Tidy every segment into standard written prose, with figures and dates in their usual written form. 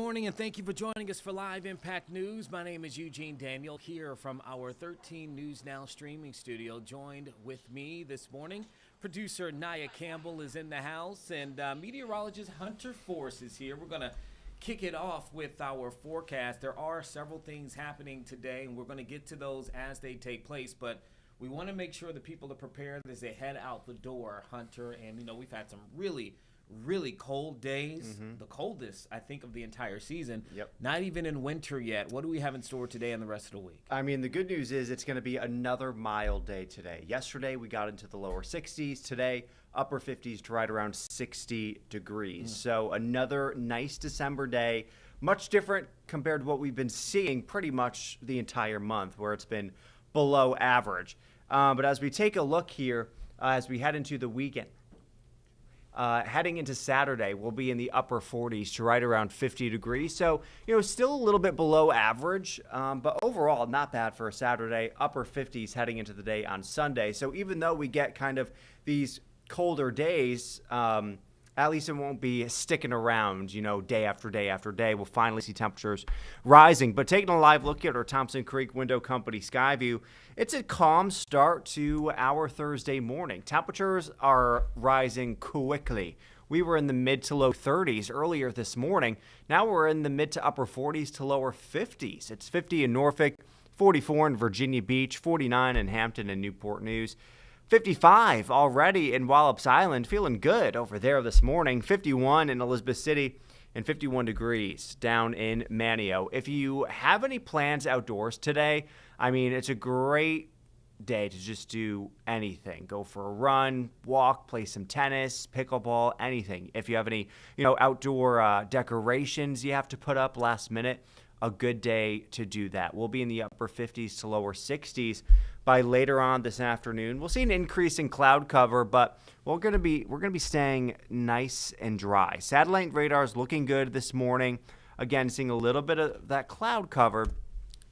morning, and thank you for joining us for Live Impact News. My name is Eugene Daniel, here from our 13 News Now streaming studio. Joined with me this morning, producer Naya Campbell is in the house, and meteorologist Hunter Force is here. We're going to kick it off with our forecast. There are several things happening today, and we're going to get to those as they take place, but we want to make sure that people are prepared as they head out the door, Hunter. And, we've had some really cold days, the coldest, I think, of the entire season. Yep. Not even in winter yet. What do we have in store today and the rest of the week? I mean, the good news is it's going to be another mild day today. Yesterday, we got into the lower 60s. Today, upper 50s to right around 60 degrees. So another nice December day. Much different compared to what we've been seeing pretty much the entire month, where it's been below average. But as we take a look here, as we head into the weekend, heading into Saturday, we'll be in the upper 40s to right around 50 degrees. So, still a little bit below average, but overall not bad for a Saturday. Upper 50s heading into the day on Sunday. So even though we get kind of these colder days, at least it won't be sticking around, day after day after day. We'll finally see temperatures rising. But taking a live look at our Thompson Creek Window Company Sky View, it's a calm start to our Thursday morning. Temperatures are rising quickly. We were in the mid to low 30s earlier this morning. Now we're in the mid to upper 40s to lower 50s. It's 50 in Norfolk, 44 in Virginia Beach, 49 in Hampton and Newport News. 55 already in Wallops Island, feeling good over there this morning. 51 in Elizabeth City and 51 degrees down in Manio. If you have any plans outdoors today, it's a great day to just do anything. Go for a run, walk, play some tennis, pickleball, anything. If you have any, outdoor decorations you have to put up last minute, a good day to do that. We'll be in the upper 50s to lower 60s by later on this afternoon. We'll see an increase in cloud cover, but we're going to be staying nice and dry. Satellite radar is looking good this morning. Again, seeing a little bit of that cloud cover.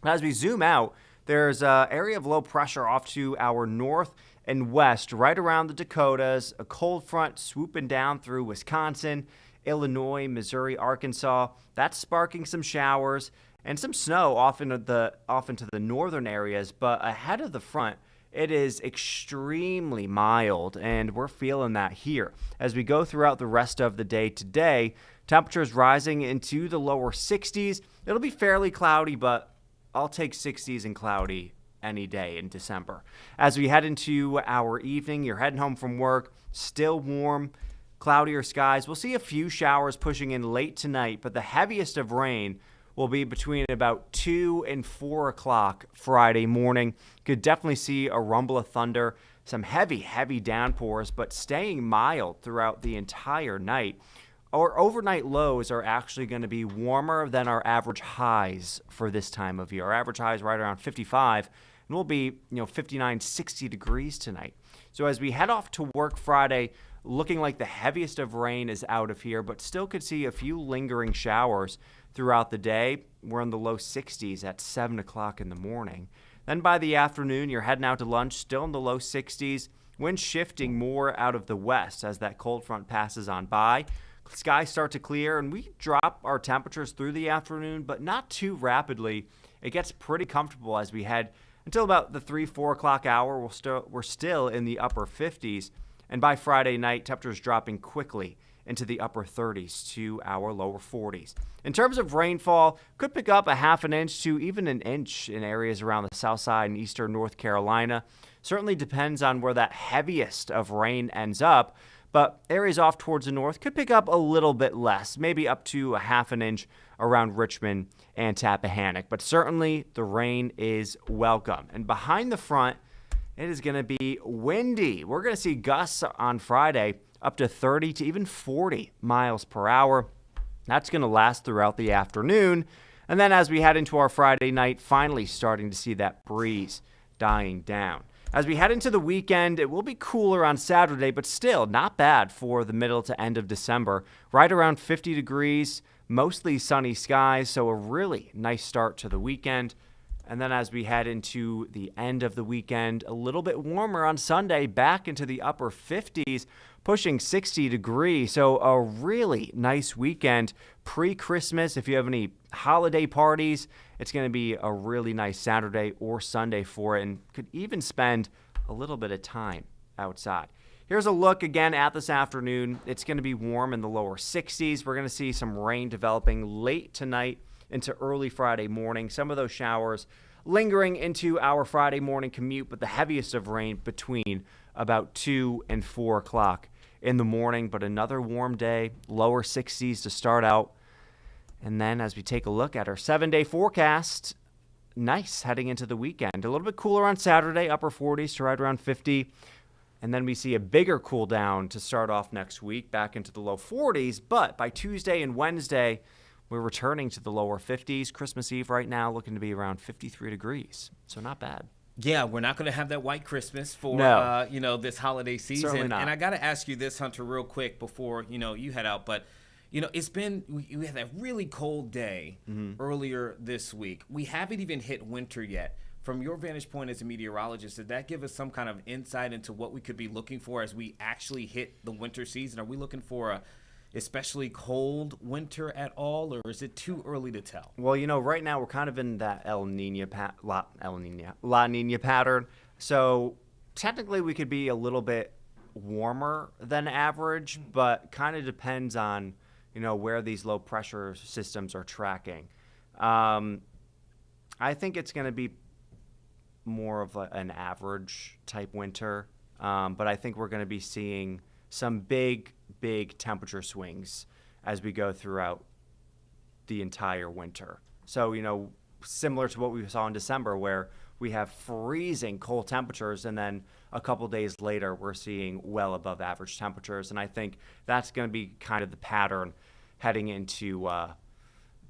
As we zoom out, there's an area of low pressure off to our north and west, right around the Dakotas. A cold front swooping down through Wisconsin, Illinois, Missouri, Arkansas. That's sparking some showers and some snow off into the northern areas. But ahead of the front, it is extremely mild, and we're feeling that here. As we go throughout the rest of the day today, temperatures rising into the lower 60s. It'll be fairly cloudy, but I'll take 60s and cloudy any day in December. As we head into our evening, you're heading home from work, still warm, cloudier skies. We'll see a few showers pushing in late tonight, but the heaviest of rain will be between about 2 and 4 o'clock Friday morning. Could definitely see a rumble of thunder, some heavy downpours, but staying mild throughout the entire night. Our overnight lows are actually going to be warmer than our average highs for this time of year. Our average high is right around 55, and we'll be 59, 60 degrees tonight. So as we head off to work Friday, looking like the heaviest of rain is out of here, but still could see a few lingering showers throughout the day. We're in the low 60s at 7 o'clock in the morning. Then by the afternoon, you're heading out to lunch, still in the low 60s. Wind shifting more out of the west as that cold front passes on by. Skies start to clear, and we drop our temperatures through the afternoon, but not too rapidly. It gets pretty comfortable as we head until about the 3-4 o'clock hour. We're still in the upper 50s. And by Friday night, temperatures dropping quickly into the upper 30s to our lower 40s. In terms of rainfall, could pick up a half an inch to even an inch in areas around the south side and eastern North Carolina. Certainly depends on where that heaviest of rain ends up, but areas off towards the north could pick up a little bit less, maybe up to a half an inch around Richmond and Tappahannock. But certainly the rain is welcome. And behind the front, it is going to be windy. We're going to see gusts on Friday up to 30 to even 40 miles per hour. That's going to last throughout the afternoon. And then as we head into our Friday night, finally starting to see that breeze dying down. As we head into the weekend, it will be cooler on Saturday, but still not bad for the middle to end of December. Right around 50 degrees, mostly sunny skies, so a really nice start to the weekend. And then as we head into the end of the weekend, a little bit warmer on Sunday, back into the upper 50s, pushing 60 degrees. So a really nice weekend pre-Christmas. If you have any holiday parties, it's going to be a really nice Saturday or Sunday for it, and could even spend a little bit of time outside. Here's a look again at this afternoon. It's going to be warm in the lower 60s. We're going to see some rain developing late tonight into early Friday morning. Some of those showers lingering into our Friday morning commute, but the heaviest of rain between about 2 and 4 o'clock in the morning. But another warm day, lower 60s to start out. And then as we take a look at our 7-day forecast, nice heading into the weekend. A little bit cooler on Saturday, upper 40s to right around 50. And then we see a bigger cool down to start off next week, back into the low 40s. But by Tuesday and Wednesday, we're returning to the lower 50s. Christmas Eve right now looking to be around 53 degrees. So not bad. Yeah, we're not going to have that white Christmas for, this holiday season. Certainly not. And I got to ask you this, Hunter, real quick before, you head out. But, it's been, we had that really cold day earlier this week. We haven't even hit winter yet. From your vantage point as a meteorologist, did that give us some kind of insight into what we could be looking for as we actually hit the winter season? Are we looking for a especially cold winter at all, or is it too early to tell? Well, right now we're kind of in that La Nina pattern. So technically we could be a little bit warmer than average, but kind of depends on, where these low pressure systems are tracking. I think it's going to be more of an average type winter, but I think we're going to be seeing some big temperature swings as we go throughout the entire winter. So, similar to what we saw in December, where we have freezing cold temperatures, and then a couple days later, we're seeing well above average temperatures. And I think that's going to be kind of the pattern heading into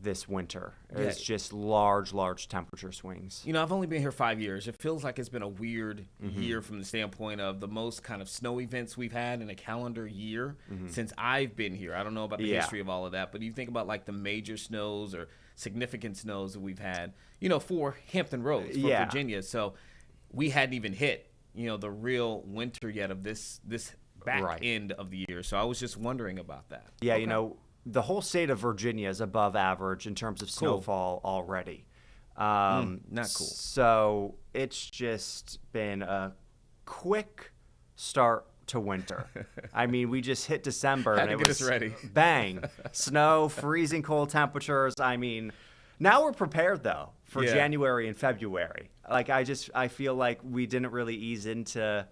this winter. It's just large temperature swings. I've only been here 5 years. It feels like it's been a weird year from the standpoint of the most kind of snow events we've had in a calendar year since I've been here. I don't know about the history of all of that, but you think about like the major snows or significant snows that we've had, for Hampton Roads, for Virginia. So we hadn't even hit, the real winter yet of this back end of the year. So I was just wondering about that. Yeah, okay. The whole state of Virginia is above average in terms of snowfall already. Not cool. So it's just been a quick start to winter. I mean, we just hit December and it was ready. Bang, snow, freezing cold temperatures. I mean, now we're prepared though for January and February. Like I feel like we didn't really ease into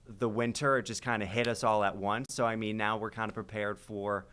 the winter. It just kind of hit us all at once. So I mean, now we're kind of prepared for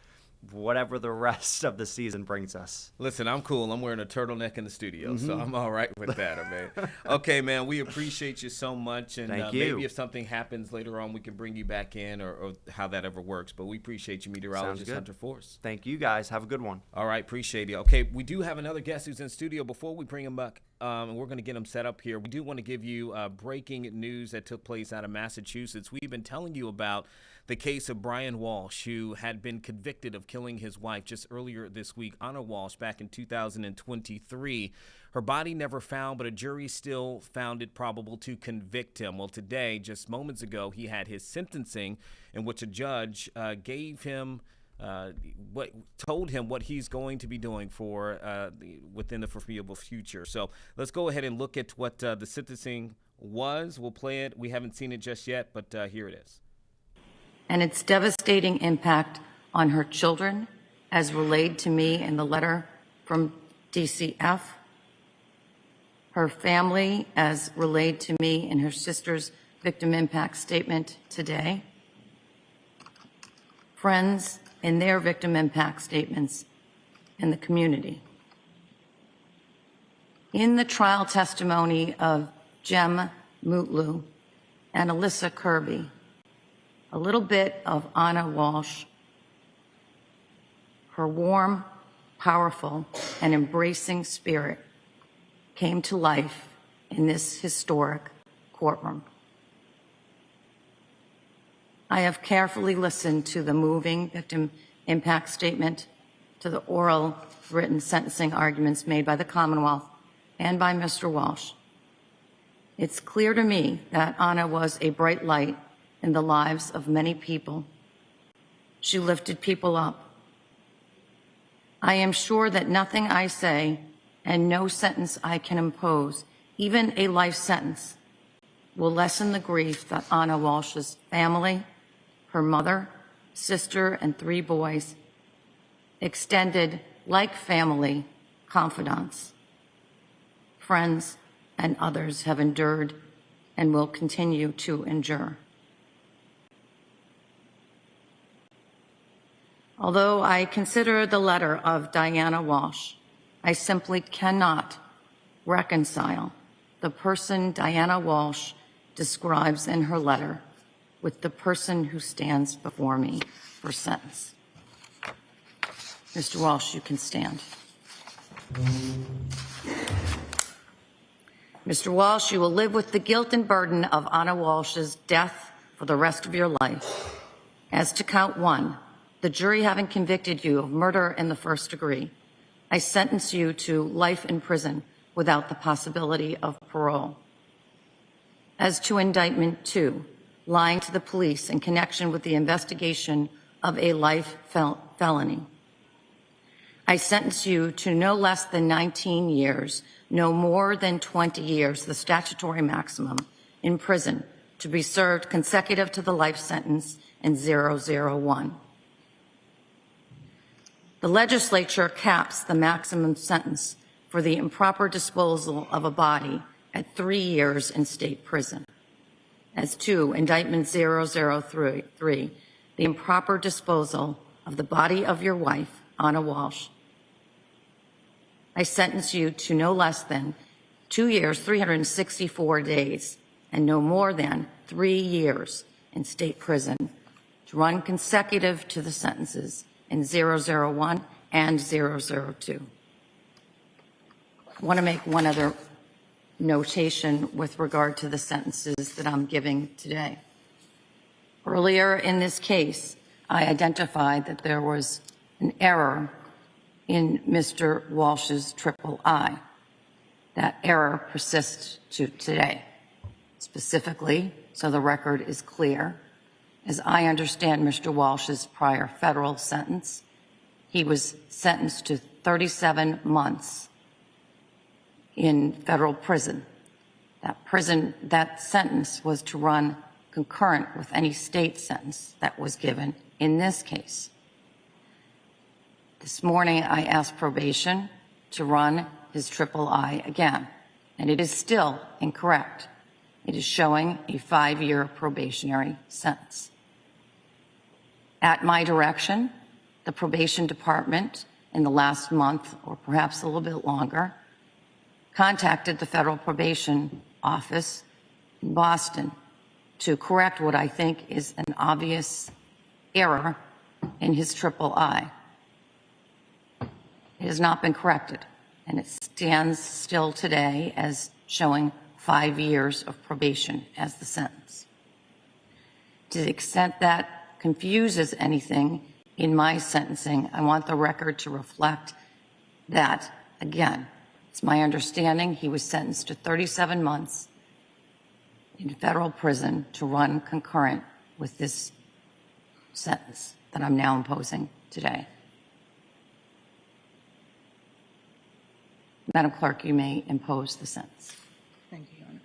whatever the rest of the season brings us. Listen, I'm cool. I'm wearing a turtleneck in the studio, so I'm all right with that, man. Okay, man, we appreciate you so much. And Thank you. Maybe if something happens later on, we can bring you back in or how that ever works. But we appreciate you, meteorologist Hunter Force. Thank you, guys. Have a good one. All right, appreciate it. Okay, we do have another guest who's in studio. Before we bring him back, and we're going to get him set up here, we do want to give you breaking news that took place out of Massachusetts. We've been telling you about the case of Brian Walsh, who had been convicted of killing his wife just earlier this week, Anna Walsh, back in 2023. Her body never found, but a jury still found it probable to convict him. Well, today, just moments ago, he had his sentencing in which a judge gave him told him what he's going to be doing for within the foreseeable future. So let's go ahead and look at what the sentencing was. We'll play it. We haven't seen it just yet, but here it is. And its devastating impact on her children, as relayed to me in the letter from DCF, her family, as relayed to me in her sister's victim impact statement today, friends in their victim impact statements, in the community. In the trial testimony of Jem Mutlu and Alyssa Kirby, a little bit of Anna Walsh, her warm, powerful, and embracing spirit came to life in this historic courtroom. I have carefully listened to the moving victim impact statement, to the oral written sentencing arguments made by the Commonwealth, and by Mr. Walsh. It's clear to me that Anna was a bright light in the lives of many people. She lifted people up. I am sure that nothing I say and no sentence I can impose, even a life sentence, will lessen the grief that Anna Walsh's family, her mother, sister, and 3 boys, extended like family, confidants, friends, and others have endured and will continue to endure. Although I consider the letter of Diana Walsh, I simply cannot reconcile the person Diana Walsh describes in her letter with the person who stands before me for sentence. Mr. Walsh, you can stand. Mr. Walsh, you will live with the guilt and burden of Anna Walsh's death for the rest of your life. As to count 1, the jury having convicted you of murder in the first degree, I sentence you to life in prison without the possibility of parole. As to indictment 2, lying to the police in connection with the investigation of a life felony, I sentence you to no less than 19 years, no more than 20 years, the statutory maximum, in prison to be served consecutive to the life sentence in 001. The legislature caps the maximum sentence for the improper disposal of a body at 3 years in state prison. As to indictment 003, the improper disposal of the body of your wife, Anna Walsh, I sentence you to no less than 2 years, 364 days, and no more than 3 years in state prison to run consecutive to the sentences in 001 and 002. I want to make one other notation with regard to the sentences that I'm giving today. Earlier in this case, I identified that there was an error in Mr. Walsh's III. That error persists to today. Specifically, so the record is clear, as I understand Mr. Walsh's prior federal sentence, he was sentenced to 37 months in federal prison. That sentence was to run concurrent with any state sentence that was given in this case. This morning, I asked probation to run his III again, and it is still incorrect. It is showing a 5-year probationary sentence. At my direction, the probation department in the last month, or perhaps a little bit longer, contacted the federal probation office in Boston to correct what I think is an obvious error in his III. It has not been corrected, and it stands still today as showing 5 years of probation as the sentence. To the extent that confuses anything in my sentencing, I want the record to reflect that, again, it's my understanding he was sentenced to 37 months in federal prison to run concurrent with this sentence that I'm now imposing today. Madam Clerk, you may impose the sentence. Thank you, Your Honor.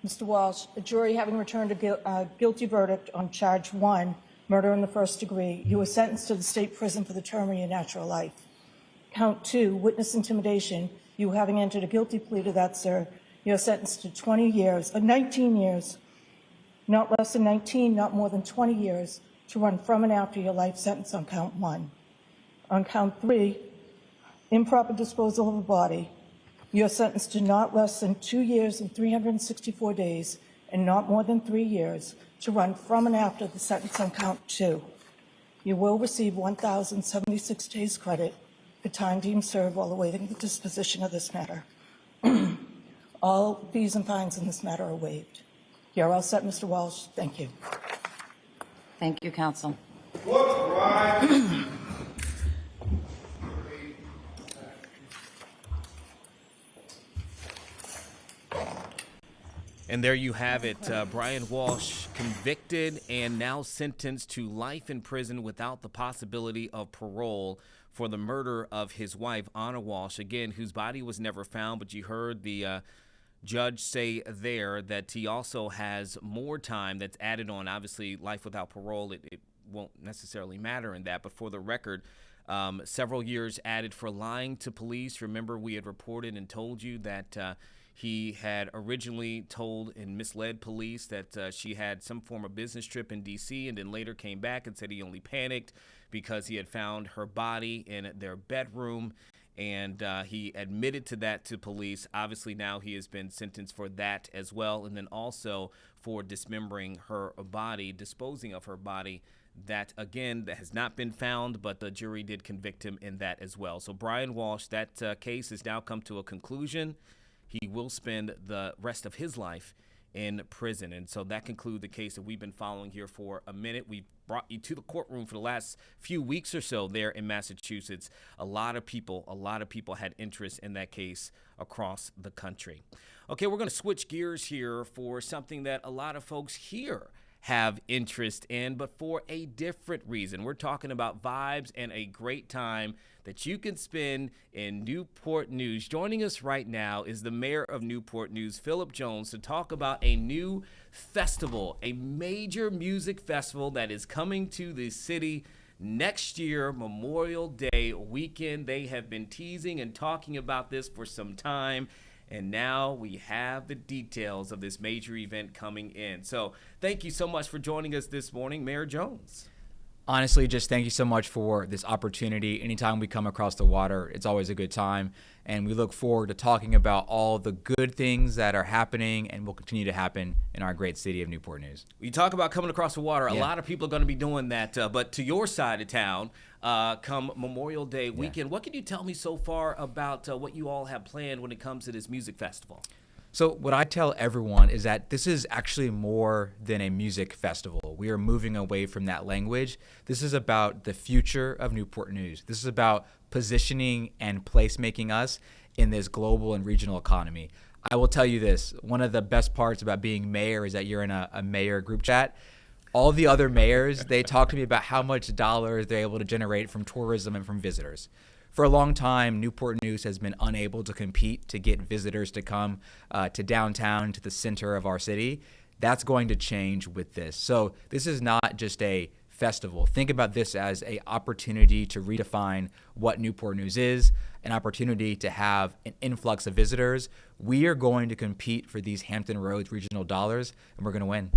Mr. Walsh, a jury having returned a guilty verdict on charge 1, murder in the first degree, you were sentenced to the state prison for the term of your natural life. Count 2, witness intimidation, you having entered a guilty plea to that, sir, you are sentenced to 19 years, not less than 19, not more than 20 years to run from and after your life sentence on count 1. On count 3, improper disposal of a body, you're sentenced to not less than 2 years and 364 days and not more than 3 years to run from and after the sentence on count 2. You will receive 1,076 days credit for time deemed served while awaiting the disposition of this matter. All fees and fines in this matter are waived. You're all set, Mr. Walsh. Thank you. Thank you, counsel. And there you have it. Brian Walsh convicted and now sentenced to life in prison without the possibility of parole for the murder of his wife, Anna Walsh, again, whose body was never found. But you heard the judge say there that he also has more time that's added on. Obviously, life without parole, it won't necessarily matter in that. But for the record, several years added for lying to police. Remember, we had reported and told you that he had originally told and misled police that she had some form of business trip in D.C. and then later came back and said he only panicked because he had found her body in their bedroom. And he admitted to that to police. Obviously, now he has been sentenced for that as well. And then also for dismembering her body, disposing of her body. That, again, that has not been found, but the jury did convict him in that as well. So Brian Walsh, that case has now come to a conclusion. He will spend the rest of his life in prison. And so that concludes the case that we've been following here for a minute. We've brought you to the courtroom for the last few weeks or so there in Massachusetts. A lot of people had interest in that case across the country. Okay, we're going to switch gears here for something that a lot of folks here have interest in, but for a different reason. We're talking about vibes and a great time that you can spend in Newport News. Joining us right now is the mayor of Newport News, Philip Jones, to talk about a new festival, a major music festival that is coming to the city next year, Memorial Day weekend. They have been teasing and talking about this for some time. And now we have the details of this major event coming in. So thank you so much for joining us this morning, Mayor Jones. Honestly, just thank you so much for this opportunity. Anytime we come across the water, it's always a good time. And we look forward to talking about all the good things that are happening and will continue to happen in our great city of Newport News. We talk about coming across the water. Yeah. A lot of people are going to be doing that. But to your side of town, come Memorial Day weekend, what can you tell me so far about what you all have planned when it comes to this music festival? So what I tell everyone is that this is actually more than a music festival. We are moving away from that language. This is about the future of Newport News. This is about positioning and placemaking us in this global and regional economy. I will tell you this, one of the best parts about being mayor is that you're in a mayor group chat. All the other mayors, they talk to me about how much dollars they're able to generate from tourism and from visitors. For a long time, Newport News has been unable to compete to get visitors to come to downtown, to the center of our city. That's going to change with this. So this is not just a festival. Think about this as an opportunity to redefine what Newport News is, an opportunity to have an influx of visitors. We are going to compete for these Hampton Roads regional dollars, and we're going to win.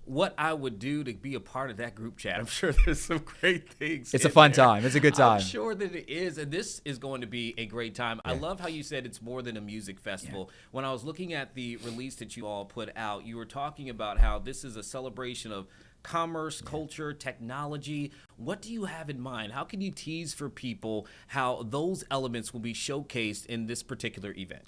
What I would do to be a part of that group chat. I'm sure there's some great things. It's a fun time. It's a good time. I'm sure that it is, and this is going to be a great time. I love how you said it's more than a music festival. When I was looking at the release that you all put out, you were talking about how this is a celebration of commerce, culture, technology. What do you have in mind? How can you tease for people how those elements will be showcased in this particular event?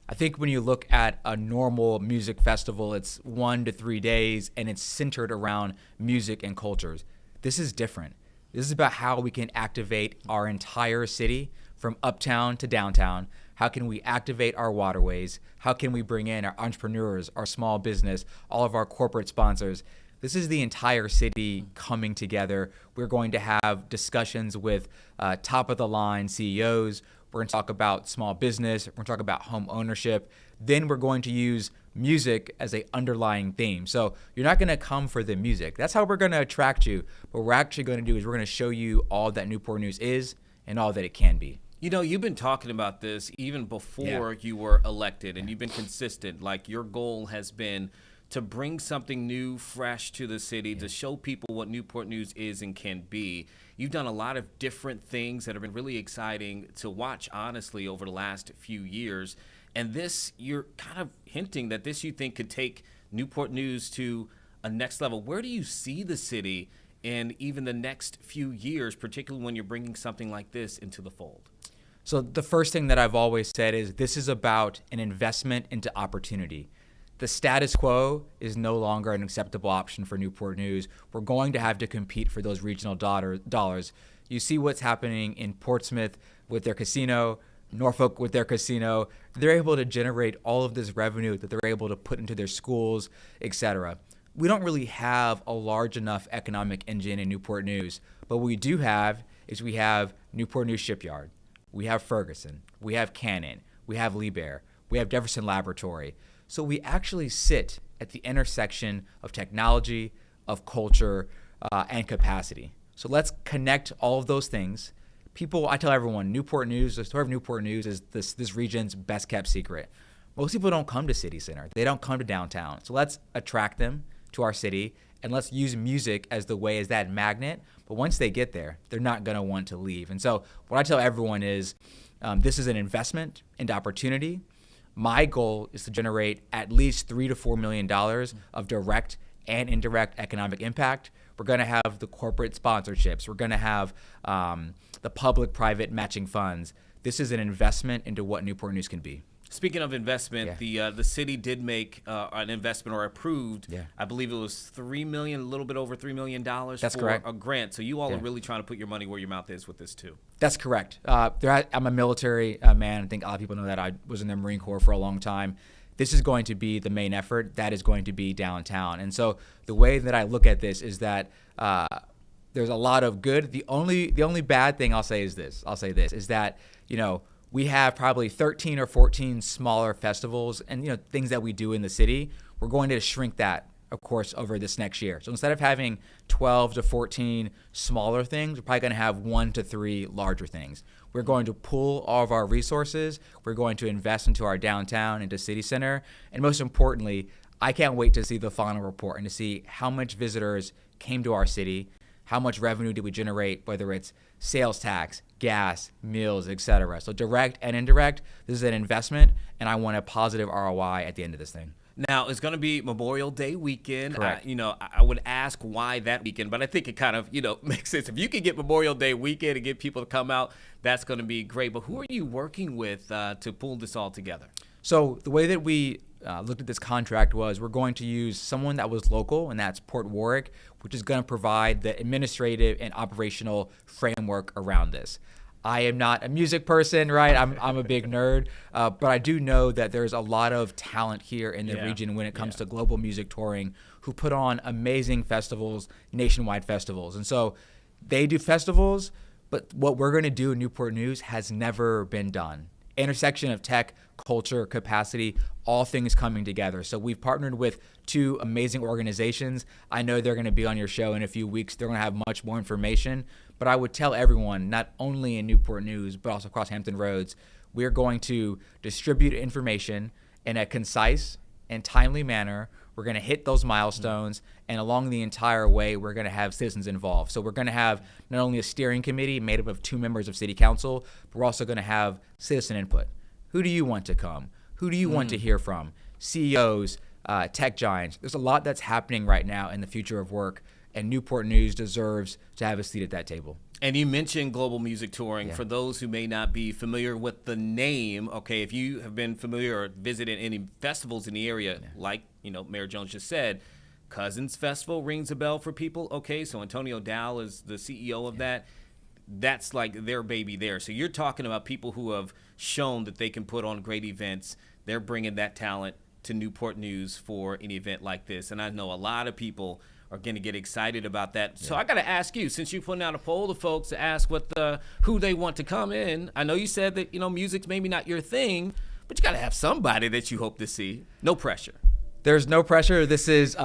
I think when you look at a normal music festival, it's 1 to 3 days and it's centered around music and cultures. This is different. This is about how we can activate our entire city from uptown to downtown. How can we activate our waterways? How can we bring in our entrepreneurs, our small business, all of our corporate sponsors? This is the entire city coming together. We're going to have discussions with top of the line CEOs. We're going to talk about small business. We're going to talk about home ownership. Then we're going to use music as a underlying theme. So you're not going to come for the music. That's how we're going to attract you. What we're actually going to do is we're going to show you all that Newport News is and all that it can be. You know, you've been talking about this even before you were elected, and you've been consistent. Like, your goal has been to bring something new, fresh to the city, to show people what Newport News is and can be. You've done a lot of different things that have been really exciting to watch, honestly, over the last few years. And this, you're kind of hinting that this you think could take Newport News to a next level. Where do you see the city in even the next few years, particularly when you're bringing something like this into the fold? So the first thing that I've always said is this is about an investment into opportunity. The status quo is no longer an acceptable option for Newport News. We're going to have to compete for those regional dollars. You see what's happening in Portsmouth with their casino, Norfolk with their casino. They're able to generate all of this revenue that they're able to put into their schools, etc. We don't really have a large enough economic engine in Newport News, but what we do have is we have Newport News Shipyard, we have Ferguson, we have Cannon, we have Liebherr, we have Jefferson Laboratory. So we actually sit at the intersection of technology, of culture, and capacity. So let's connect all of those things. People, I tell everyone, Newport News, the story of Newport News is this region's best kept secret. Most people don't come to City Center. They don't come to downtown. So let's attract them to our city, and let's use music as that magnet. But once they get there, they're not going to want to leave. And so what I tell everyone is this is an investment into opportunity. My goal is to generate at least $3 to $4 million of direct and indirect economic impact. We're going to have the corporate sponsorships. We're going to have the public-private matching funds. This is an investment into what Newport News can be. Speaking of investment, the city did make an investment, or approved, I believe it was $3 million, a little bit over $3 million. That's for correct. a grant. So you all are really trying to put your money where your mouth is with this too. That's correct. I'm a military man. I think a lot of people know that. I was in the Marine Corps for a long time. This is going to be the main effort. That is going to be downtown. And so the way that I look at this is that there's a lot of good. The only bad thing I'll say is this, is that, we have probably 13 or 14 smaller festivals and things that we do in the city. We're going to shrink that, of course, over this next year. So instead of having 12 to 14 smaller things, we're probably going to have 1 to 3 larger things. We're going to pool all of our resources. We're going to invest into our downtown, into City Center. And most importantly, I can't wait to see the final report and to see how much visitors came to our city, how much revenue did we generate, whether it's sales tax, gas, meals, etc. So direct and indirect, this is an investment, and I want a positive ROI at the end of this thing. Now, it's going to be Memorial Day weekend. Correct. I would ask why that weekend, but I think it kind of, makes sense. If you can get Memorial Day weekend and get people to come out, that's going to be great. But who are you working with to pull this all together? So the way that we looked at this contract was we're going to use someone that was local, and that's Port Warwick, which is going to provide the administrative and operational framework around this. I am not a music person, right? I'm a big nerd, but I do know that there's a lot of talent here in the region when it comes to global music touring who put on amazing festivals, nationwide festivals. And so they do festivals, but what we're going to do in Newport News has never been done. Intersection of tech, culture, capacity, all things coming together. So we've partnered with 2 amazing organizations. I know they're going to be on your show in a few weeks. They're going to have much more information. But I would tell everyone, not only in Newport News, but also across Hampton Roads, we're going to distribute information in a concise and timely manner. We're going to hit those milestones, and along the entire way, we're going to have citizens involved. So we're going to have not only a steering committee made up of 2 members of City Council, but we're also going to have citizen input. Who do you want to come? Who do you want to hear from? CEOs, tech giants. There's a lot that's happening right now in the future of work, and Newport News deserves to have a seat at that table. And you mentioned global music touring. For those who may not be familiar with the name, okay, if you have been familiar or visited any festivals in the area, like, Mayor Jones just said, Cousins Festival rings a bell for people. Okay, so Antonio Dow is the CEO of that. That's like their baby there. So you're talking about people who have shown that they can put on great events. They're bringing that talent to Newport News for an event like this. And I know a lot of people are going to get excited about that. So I got to ask you, since you're putting out a poll to folks to ask who they want to come in. I know you said that, music's maybe not your thing, but you got to have somebody that you hope to see. No pressure. There's no pressure. This is,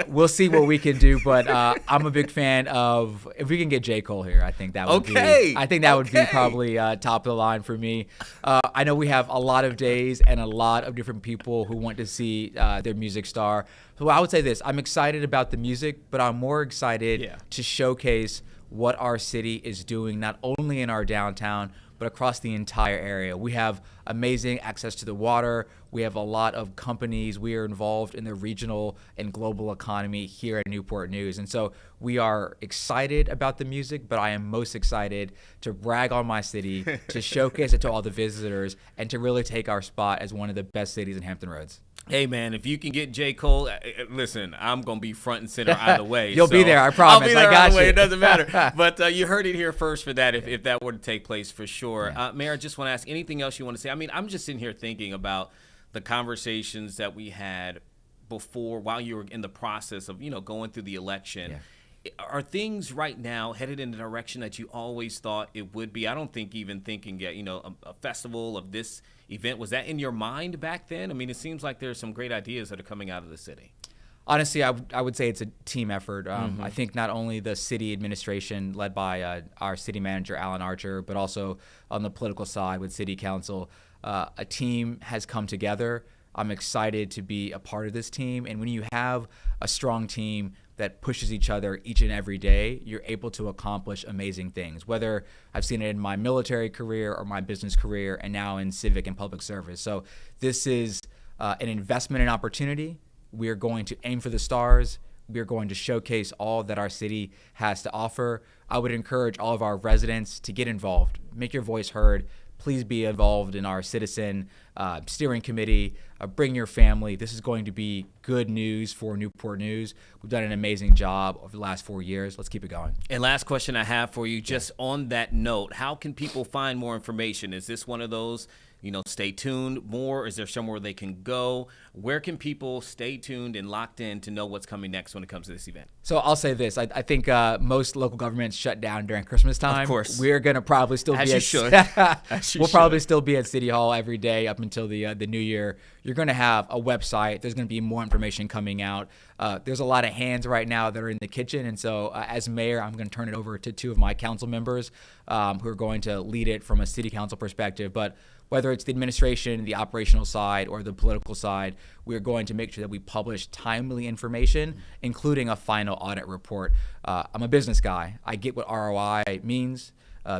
we'll see what we can do, but I'm a big fan of, if we can get J. Cole here, I think that would be probably top of the line for me. I know we have a lot of days and a lot of different people who want to see their music star. So I would say this, I'm excited about the music, but I'm more excited to showcase what our city is doing, not only in our downtown, but across the entire area. We have amazing access to the water. We have a lot of companies. We are involved in the regional and global economy here at Newport News. And so we are excited about the music, but I am most excited to brag on my city, to showcase it to all the visitors, and to really take our spot as one of the best cities in Hampton Roads. Hey, man, if you can get J. Cole, listen, I'm going to be front and center either way. You'll be there, I promise. I'll be there I got either way. you. It doesn't matter. But you heard it here first for that, if that were to take place, for sure. Mayor, I just want to ask, anything else you want to say? I mean, I'm just sitting here thinking about the conversations that we had before, while you were in the process of, going through the election. Are things right now headed in the direction that you always thought it would be? I don't think even thinking that, a festival of this event, was that in your mind back then? I mean, it seems like there's some great ideas that are coming out of the city. Honestly, I would say it's a team effort. I think not only the city administration led by our city manager, Alan Archer, but also on the political side with city council, a team has come together. I'm excited to be a part of this team. And when you have a strong team that pushes each other each and every day, you're able to accomplish amazing things, whether I've seen it in my military career or my business career and now in civic and public service. So this is an investment and opportunity. We are going to aim for the stars. We are going to showcase all that our city has to offer. I would encourage all of our residents to get involved, make your voice heard. Please be involved in our citizen steering committee. Bring your family. This is going to be good news for Newport News. We've done an amazing job over the last 4 years. Let's keep it going. And last question I have for you, just on that note, how can people find more information? Is this one of those, stay tuned more? Is there somewhere they can go? Where can people stay tuned and locked in to know what's coming next when it comes to this event? So I'll say this. I think most local governments shut down during Christmas time. Of course. We're going to probably still As be you at should. We'll probably still be at City Hall every day up until the new year. You're going to have a website. There's going to be more information coming out. There's a lot of hands right now that are in the kitchen. And so as mayor, I'm going to turn it over to two of my council members who are going to lead it from a city council perspective. But whether it's the administration, the operational side, or the political side, we're going to make sure that we publish timely information, including a final audit report. I'm a business guy. I get what ROI means.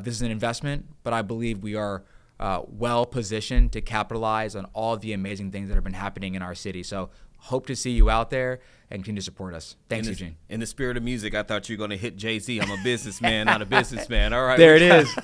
This is an investment, but I believe we are well positioned to capitalize on all the amazing things that have been happening in our city. So hope to see you out there and continue to support us. Thanks, Eugene. In the spirit of music, I thought you were going to hit Jay-Z. I'm a businessman, not a businessman. All right. There it is.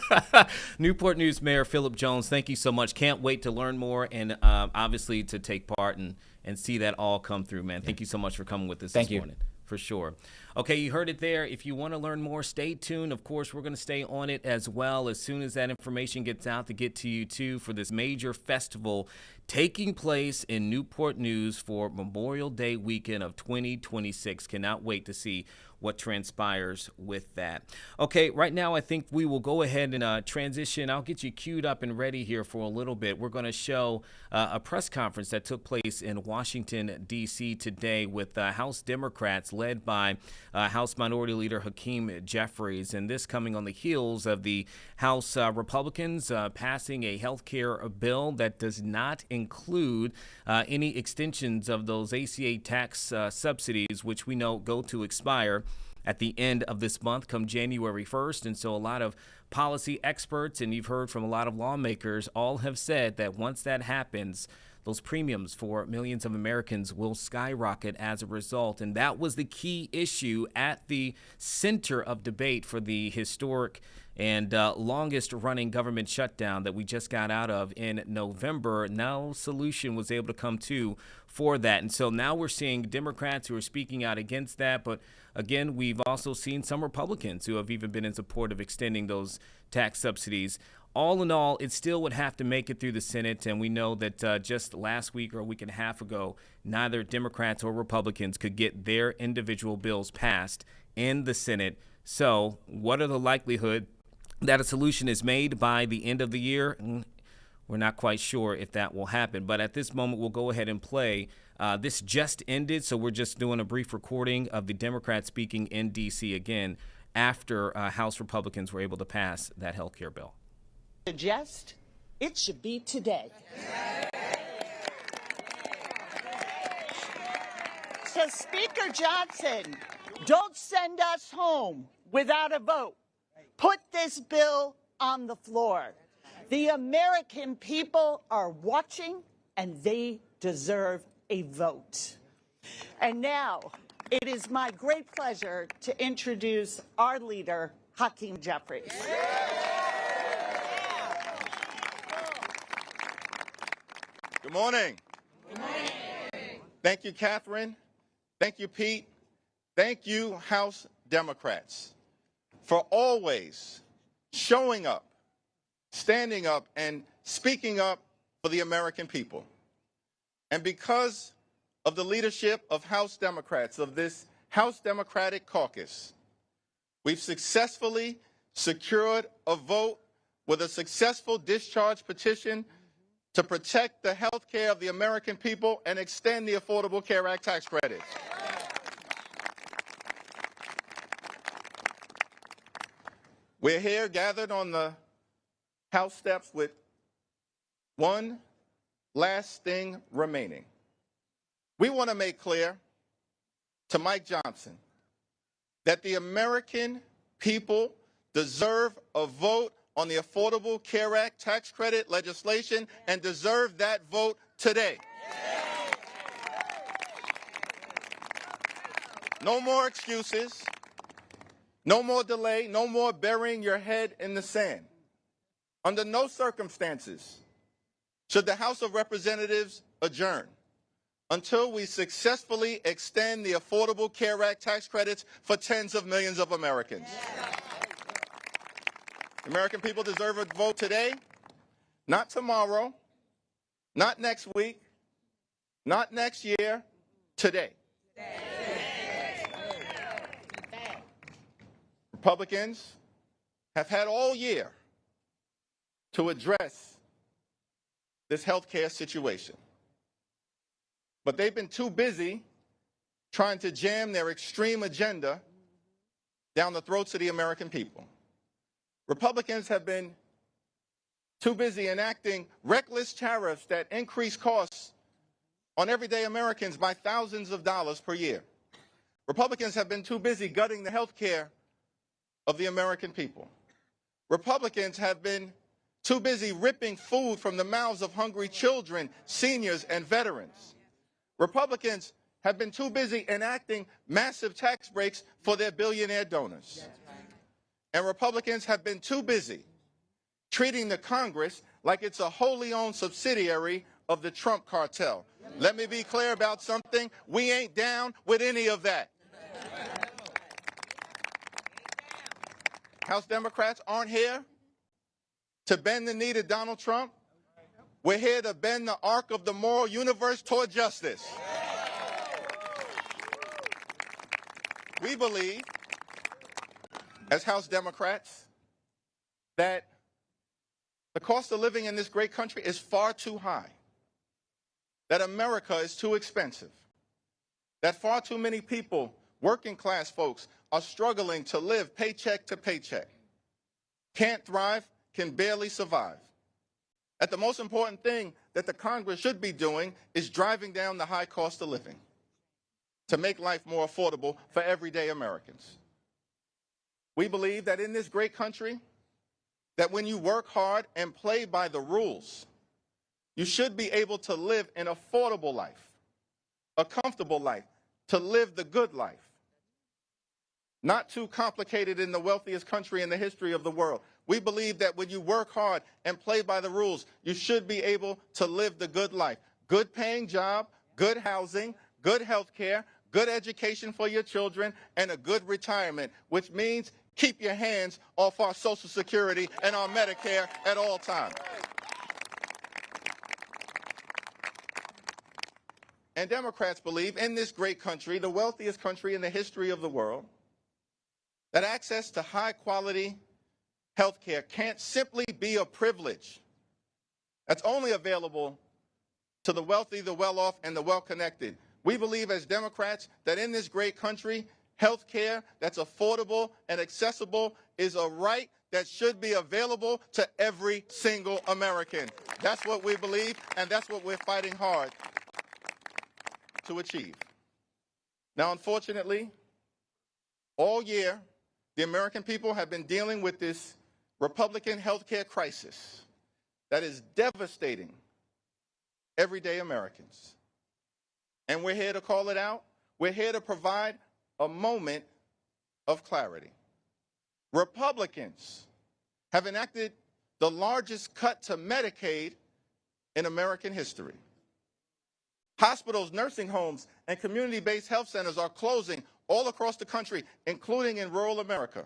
Newport News Mayor Philip Jones, thank you so much. Can't wait to learn more and obviously to take part and see that all come through, man. Thank you so much for coming with us this morning. For sure. Okay, you heard it there. If you want to learn more, stay tuned. Of course, we're going to stay on it as well as soon as that information gets out to get to you, too, for this major festival taking place in Newport News for Memorial Day weekend of 2026. Cannot wait to see what transpires with that. Okay, right now I think we will go ahead and transition. I'll get you queued up and ready here for a little bit. We're going to show a press conference that took place in Washington, D.C. today with House Democrats led by House Minority Leader Hakeem Jeffries, and this coming on the heels of the House Republicans passing a health care bill that does not include any extensions of those ACA tax subsidies, which we know go to expire at the end of this month come January 1st. And so a lot of policy experts, and you've heard from a lot of lawmakers, all have said that once that happens, those premiums for millions of Americans will skyrocket as a result. And that was the key issue at the center of debate for the historic and longest running government shutdown that we just got out of in November. No solution was able to come to for that. And so now we're seeing Democrats who are speaking out against that. But again, we've also seen some Republicans who have even been in support of extending those tax subsidies. All in all, it still would have to make it through the Senate. And we know that just last week or a week and a half ago, neither Democrats or Republicans could get their individual bills passed in the Senate. So what are the likelihood that a solution is made by the end of the year? we're not quite sure if that will happen. But at this moment, we'll go ahead and play. This just ended, so we're just doing a brief recording of the Democrats speaking in D.C. again after House Republicans were able to pass that health care bill. Suggest it should be today. So, Speaker Johnson, don't send us home without a vote. Put this bill on the floor. The American people are watching, and they deserve a vote. And now, it is my great pleasure to introduce our leader, Hakeem Jeffries. Good morning. Good morning. Thank you, Catherine. Thank you, Pete. Thank you, House Democrats, for always showing up, standing up, and speaking up for the American people. And because of the leadership of House Democrats, of this House Democratic Caucus, we've successfully secured a vote with a successful discharge petition to protect the health care of the American people and extend the Affordable Care Act tax credits. We're here gathered on the House steps with one last thing remaining. We want to make clear to Mike Johnson that the American people deserve a vote on the Affordable Care Act tax credit legislation and deserve that vote today. No more excuses, no more delay, no more burying your head in the sand. Under no circumstances should the House of Representatives adjourn until we successfully extend the Affordable Care Act tax credits for tens of millions of Americans. The American people deserve a vote today, not tomorrow, not next week, not next year, today. Republicans have had all year to address this health care situation. But they've been too busy trying to jam their extreme agenda down the throats of the American people. Republicans have been too busy enacting reckless tariffs that increase costs on everyday Americans by thousands of dollars per year. Republicans have been too busy gutting the health care of the American people. Republicans have been too busy ripping food from the mouths of hungry children, seniors, and veterans. Republicans have been too busy enacting massive tax breaks for their billionaire donors. And Republicans have been too busy treating the Congress like it's a wholly owned subsidiary of the Trump cartel. Let me be clear about something. We ain't down with any of that. House Democrats aren't here to bend the knee to Donald Trump. We're here to bend the arc of the moral universe toward justice. We believe, as House Democrats, that the cost of living in this great country is far too high, that America is too expensive, that far too many people, working class folks, are struggling to live paycheck to paycheck, can't thrive, can barely survive. That the most important thing that the Congress should be doing is driving down the high cost of living to make life more affordable for everyday Americans. We believe that in this great country, that when you work hard and play by the rules, you should be able to live an affordable life, a comfortable life, to live the good life. Not too complicated in the wealthiest country in the history of the world. We believe that when you work hard and play by the rules, you should be able to live the good life. Good paying job, good housing, good health care, good education for your children, and a good retirement, which means keep your hands off our Social Security and our Medicare at all times. And Democrats believe in this great country, the wealthiest country in the history of the world, that access to high-quality health care can't simply be a privilege. that's only available to the wealthy, the well-off, and the well-connected. We believe as Democrats that in this great country, health care that's affordable and accessible is a right that should be available to every single American. That's what we believe, and that's what we're fighting hard to achieve. Now, unfortunately, all year, the American people have been dealing with this Republican health care crisis that is devastating everyday Americans. And we're here to call it out. We're here to provide a moment of clarity. Republicans have enacted the largest cut to Medicaid in American history. Hospitals, nursing homes, and community-based health centers are closing all across the country, including in rural America,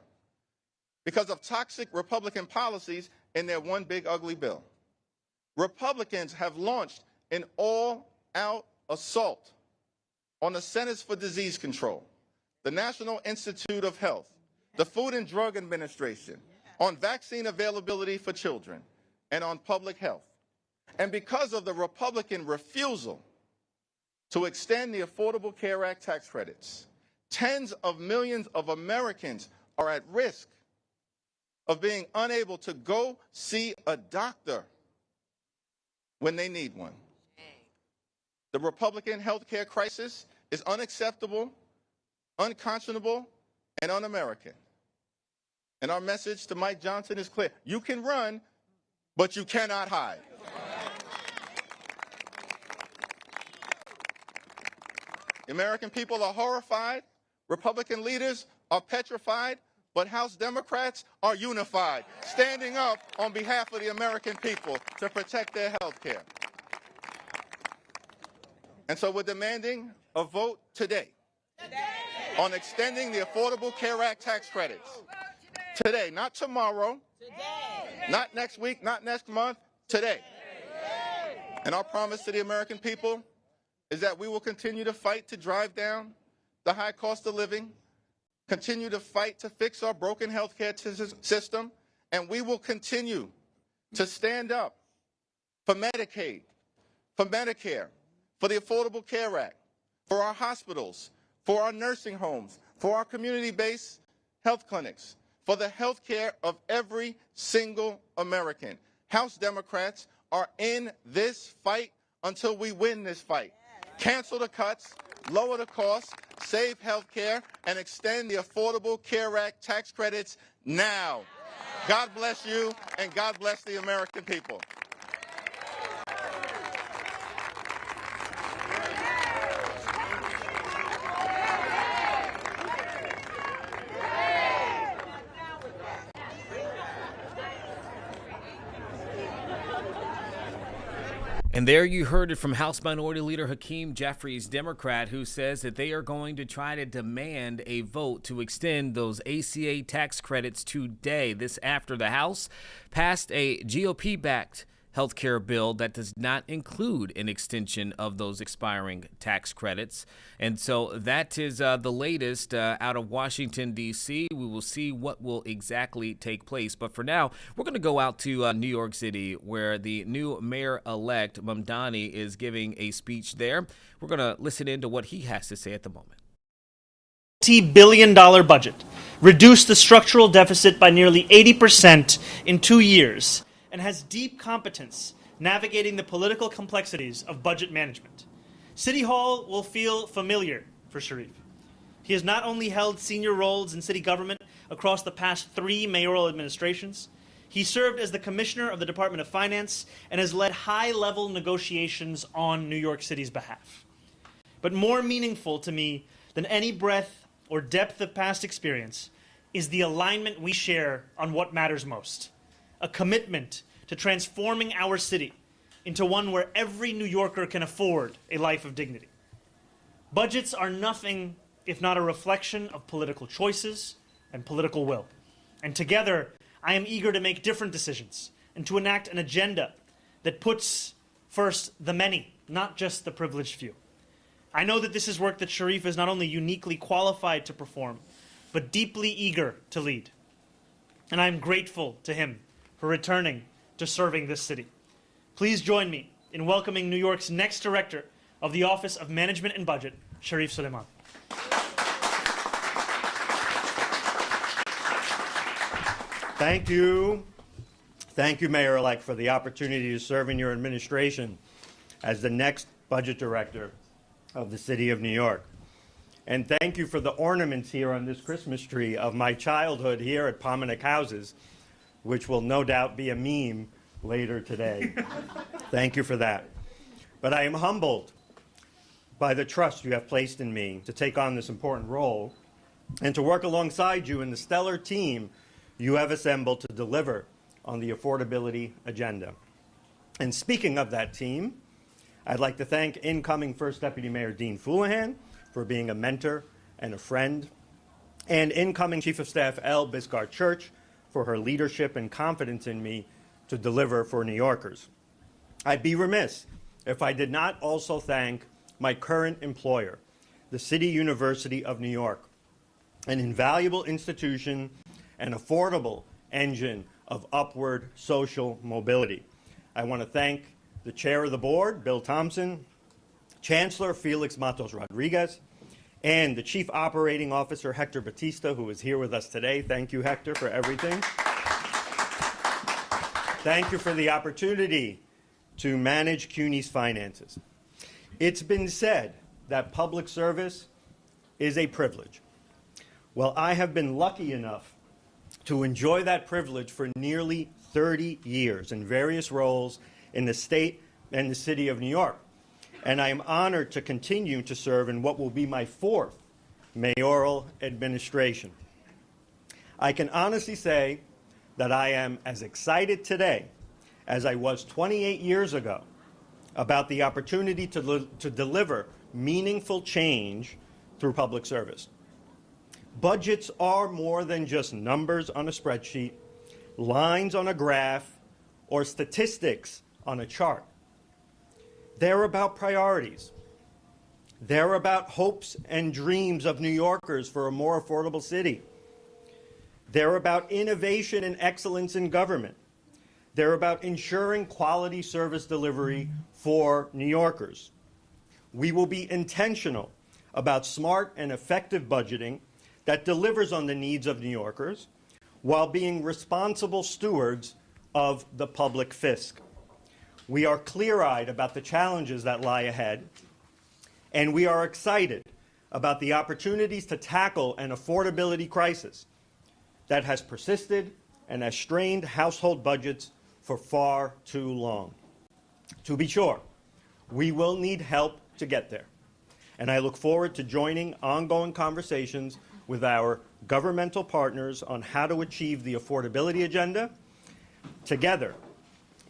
because of toxic Republican policies in their one big ugly bill. Republicans have launched an all-out assault on the Centers for Disease Control, the National Institute of Health, the Food and Drug Administration, on vaccine availability for children, and on public health. And because of the Republican refusal to extend the Affordable Care Act tax credits, tens of millions of Americans are at risk of being unable to go see a doctor when they need one. The Republican health care crisis is unacceptable, unconscionable, and un-American. And our message to Mike Johnson is clear. You can run, but you cannot hide. The American people are horrified. Republican leaders are petrified, but House Democrats are unified, standing up on behalf of the American people to protect their health care. And so we're demanding a vote today on extending the Affordable Care Act tax credits. Today, not tomorrow, not next week, not next month, today. And our promise to the American people is that we will continue to fight to drive down the high cost of living, continue to fight to fix our broken healthcare system, and we will continue to stand up for Medicaid, for Medicare, for the Affordable Care Act, for our hospitals, for our nursing homes, for our community-based health clinics, for the health care of every single American. House Democrats are in this fight until we win this fight. Cancel the cuts, lower the costs, save health care, and extend the Affordable Care Act tax credits now. God bless you, and God bless the American people. And there you heard it from House Minority Leader Hakeem Jeffries, Democrat, who says that they are going to try to demand a vote to extend those ACA tax credits today. This after the House passed a GOP-backed health care bill that does not include an extension of those expiring tax credits. And so that is the latest out of Washington, D.C. We will see what will exactly take place. But for now, we're going to go out to New York City, where the new mayor-elect, Mamdani, is giving a speech there. We're going to listen in to what he has to say at the moment. $20 billion budget, reduced the structural deficit by nearly 80% in 2 years, and has deep competence navigating the political complexities of budget management. City Hall will feel familiar for Sharif. He has not only held senior roles in city government across the past 3 mayoral administrations, he served as the commissioner of the Department of Finance and has led high-level negotiations on New York City's behalf. But more meaningful to me than any breadth or depth of past experience is the alignment we share on what matters most. A commitment to transforming our city into one where every New Yorker can afford a life of dignity. Budgets are nothing if not a reflection of political choices and political will. And together, I am eager to make different decisions and to enact an agenda that puts first the many, not just the privileged few. I know that this is work that Sharif is not only uniquely qualified to perform, but deeply eager to lead. And I am grateful to him for returning to serving this city. Please join me in welcoming New York's next director of the Office of Management and Budget, Sharif Suleiman. Thank you. Thank you, Mayor-elect, for the opportunity to serve in your administration as the next budget director of the City of New York. And thank you for the ornaments here on this Christmas tree of my childhood here at Pominick Houses, which will no doubt be a meme later today. Thank you for that. But I am humbled by the trust you have placed in me to take on this important role and to work alongside you in the stellar team you have assembled to deliver on the affordability agenda. And speaking of that team, I'd like to thank incoming First Deputy Mayor Dean Foulahan for being a mentor and a friend, and incoming Chief of Staff Elle Biscard Church for her leadership and confidence in me to deliver for New Yorkers. I'd be remiss if I did not also thank my current employer, the City University of New York, an invaluable institution, an affordable engine of upward social mobility. I want to thank the chair of the board, Bill Thompson, Chancellor Felix Matos Rodriguez, and the Chief Operating Officer, Hector Batista, who is here with us today. Thank you, Hector, for everything. Thank you for the opportunity to manage CUNY's finances. It's been said that public service is a privilege. Well, I have been lucky enough to enjoy that privilege for nearly 30 years in various roles in the state and the city of New York. And I am honored to continue to serve in what will be my fourth mayoral administration. I can honestly say that I am as excited today as I was 28 years ago about the opportunity to deliver meaningful change through public service. Budgets are more than just numbers on a spreadsheet, lines on a graph, or statistics on a chart. They're about priorities. They're about hopes and dreams of New Yorkers for a more affordable city. They're about innovation and excellence in government. They're about ensuring quality service delivery for New Yorkers. We will be intentional about smart and effective budgeting that delivers on the needs of New Yorkers while being responsible stewards of the public fisc. We are clear-eyed about the challenges that lie ahead, and we are excited about the opportunities to tackle an affordability crisis that has persisted and has strained household budgets for far too long. To be sure, we will need help to get there, and I look forward to joining ongoing conversations with our governmental partners on how to achieve the affordability agenda together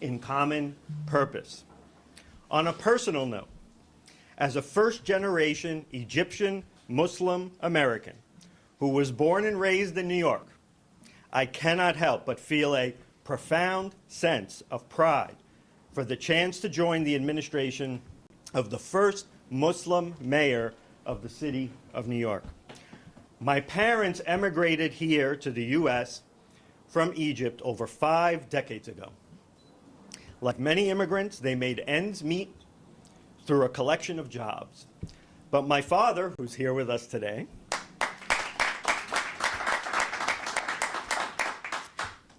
in common purpose. On a personal note, as a first-generation Egyptian Muslim American who was born and raised in New York, I cannot help but feel a profound sense of pride for the chance to join the administration of the first Muslim mayor of the city of New York. My parents emigrated here to the U.S. from Egypt over 5 decades ago. Like many immigrants, they made ends meet through a collection of jobs. But my father, who's here with us today,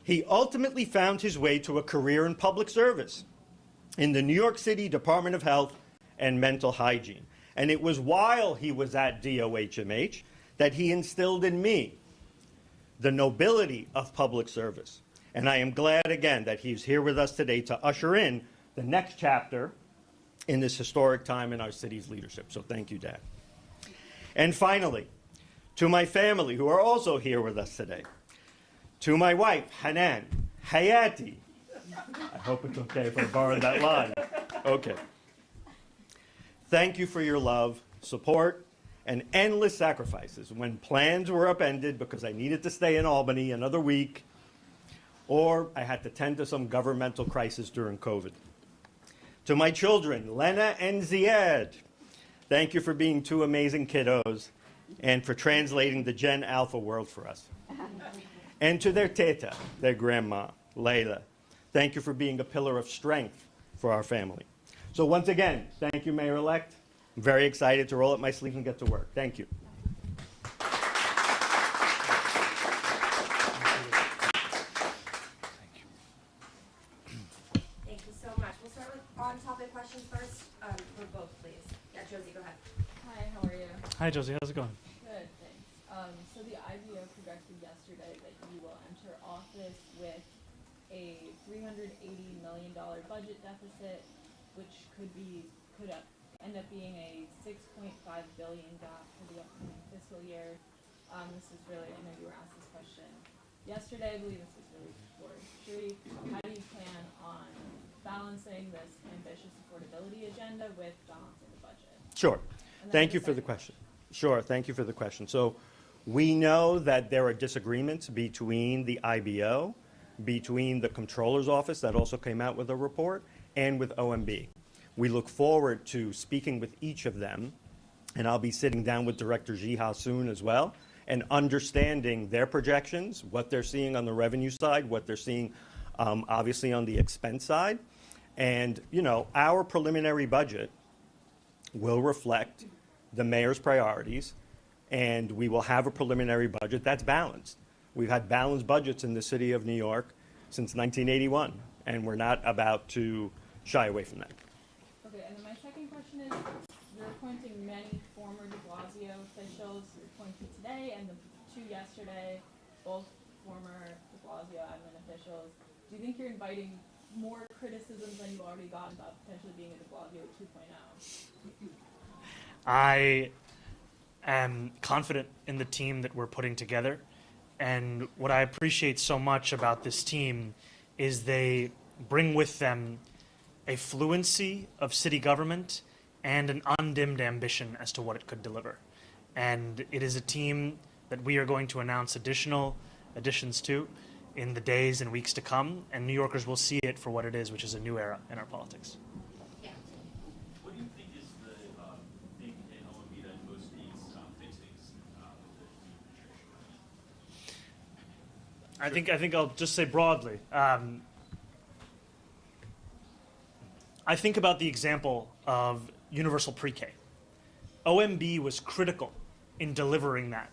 he ultimately found his way to a career in public service in the New York City Department of Health and Mental Hygiene. And it was while he was at DOHMH that he instilled in me the nobility of public service. And I am glad again that he's here with us today to usher in the next chapter in this historic time in our city's leadership. So thank you, Dad. And finally, to my family who are also here with us today, to my wife, Hanan, Hayati. I hope it's okay if I borrow that line. Okay. Thank you for your love, support, and endless sacrifices when plans were upended because I needed to stay in Albany another week, or I had to tend to some governmental crisis during COVID. To my children, Lena and Ziad, thank you for being 2 amazing kiddos and for translating the Gen Alpha world for us. And to their teta, their grandma, Layla, thank you for being a pillar of strength for our family. So once again, thank you, Mayor-elect. I'm very excited to roll up my sleeves and get to work. Thank you. Thank you so much. We'll start with on-topic questions first, for both, please. Yeah, Josie, go ahead. Hi, how are you? Hi, Josie. How's it going? Good, thanks. So the IBO projected yesterday that you will enter office with a $380 million budget deficit, which could end up being a $6.5 billion gap for the upcoming fiscal year. This is really, I know you were asked this question yesterday. I believe this is really for Sharif. How do you plan on balancing this ambitious affordability agenda with balancing the budget? Sure. And then Thank the you for the second question. Sure. Thank you for the question. So we know that there are disagreements between the IBO, between the Comptroller's Office that also came out with a report, and with OMB. We look forward to speaking with each of them, and I'll be sitting down with Director Jiha soon as well, and understanding their projections, what they're seeing on the revenue side, what they're seeing obviously on the expense side. And, you know, our preliminary budget will reflect the mayor's priorities, and we will have a preliminary budget that's balanced. We've had balanced budgets in the city of New York since 1981, and we're not about to shy away from that. Okay, and then my second question is, you're appointing many former de Blasio officials. You're appointing today and the two yesterday, both former de Blasio admin officials. Do you think you're inviting more criticisms than you've already gotten about potentially being a de Blasio 2.0? I am confident in the team that we're putting together. And what I appreciate so much about this team is they bring with them a fluency of city government and an undimmed ambition as to what it could deliver. And it is a team that we are going to announce additional additions to in the days and weeks to come, and New Yorkers will see it for what it is, which is a new era in our politics. Yeah. What do you think is the thing in OMB that most needs fixings with the administration? I think I'll just say broadly. I think about the example of universal pre-K. OMB was critical in delivering that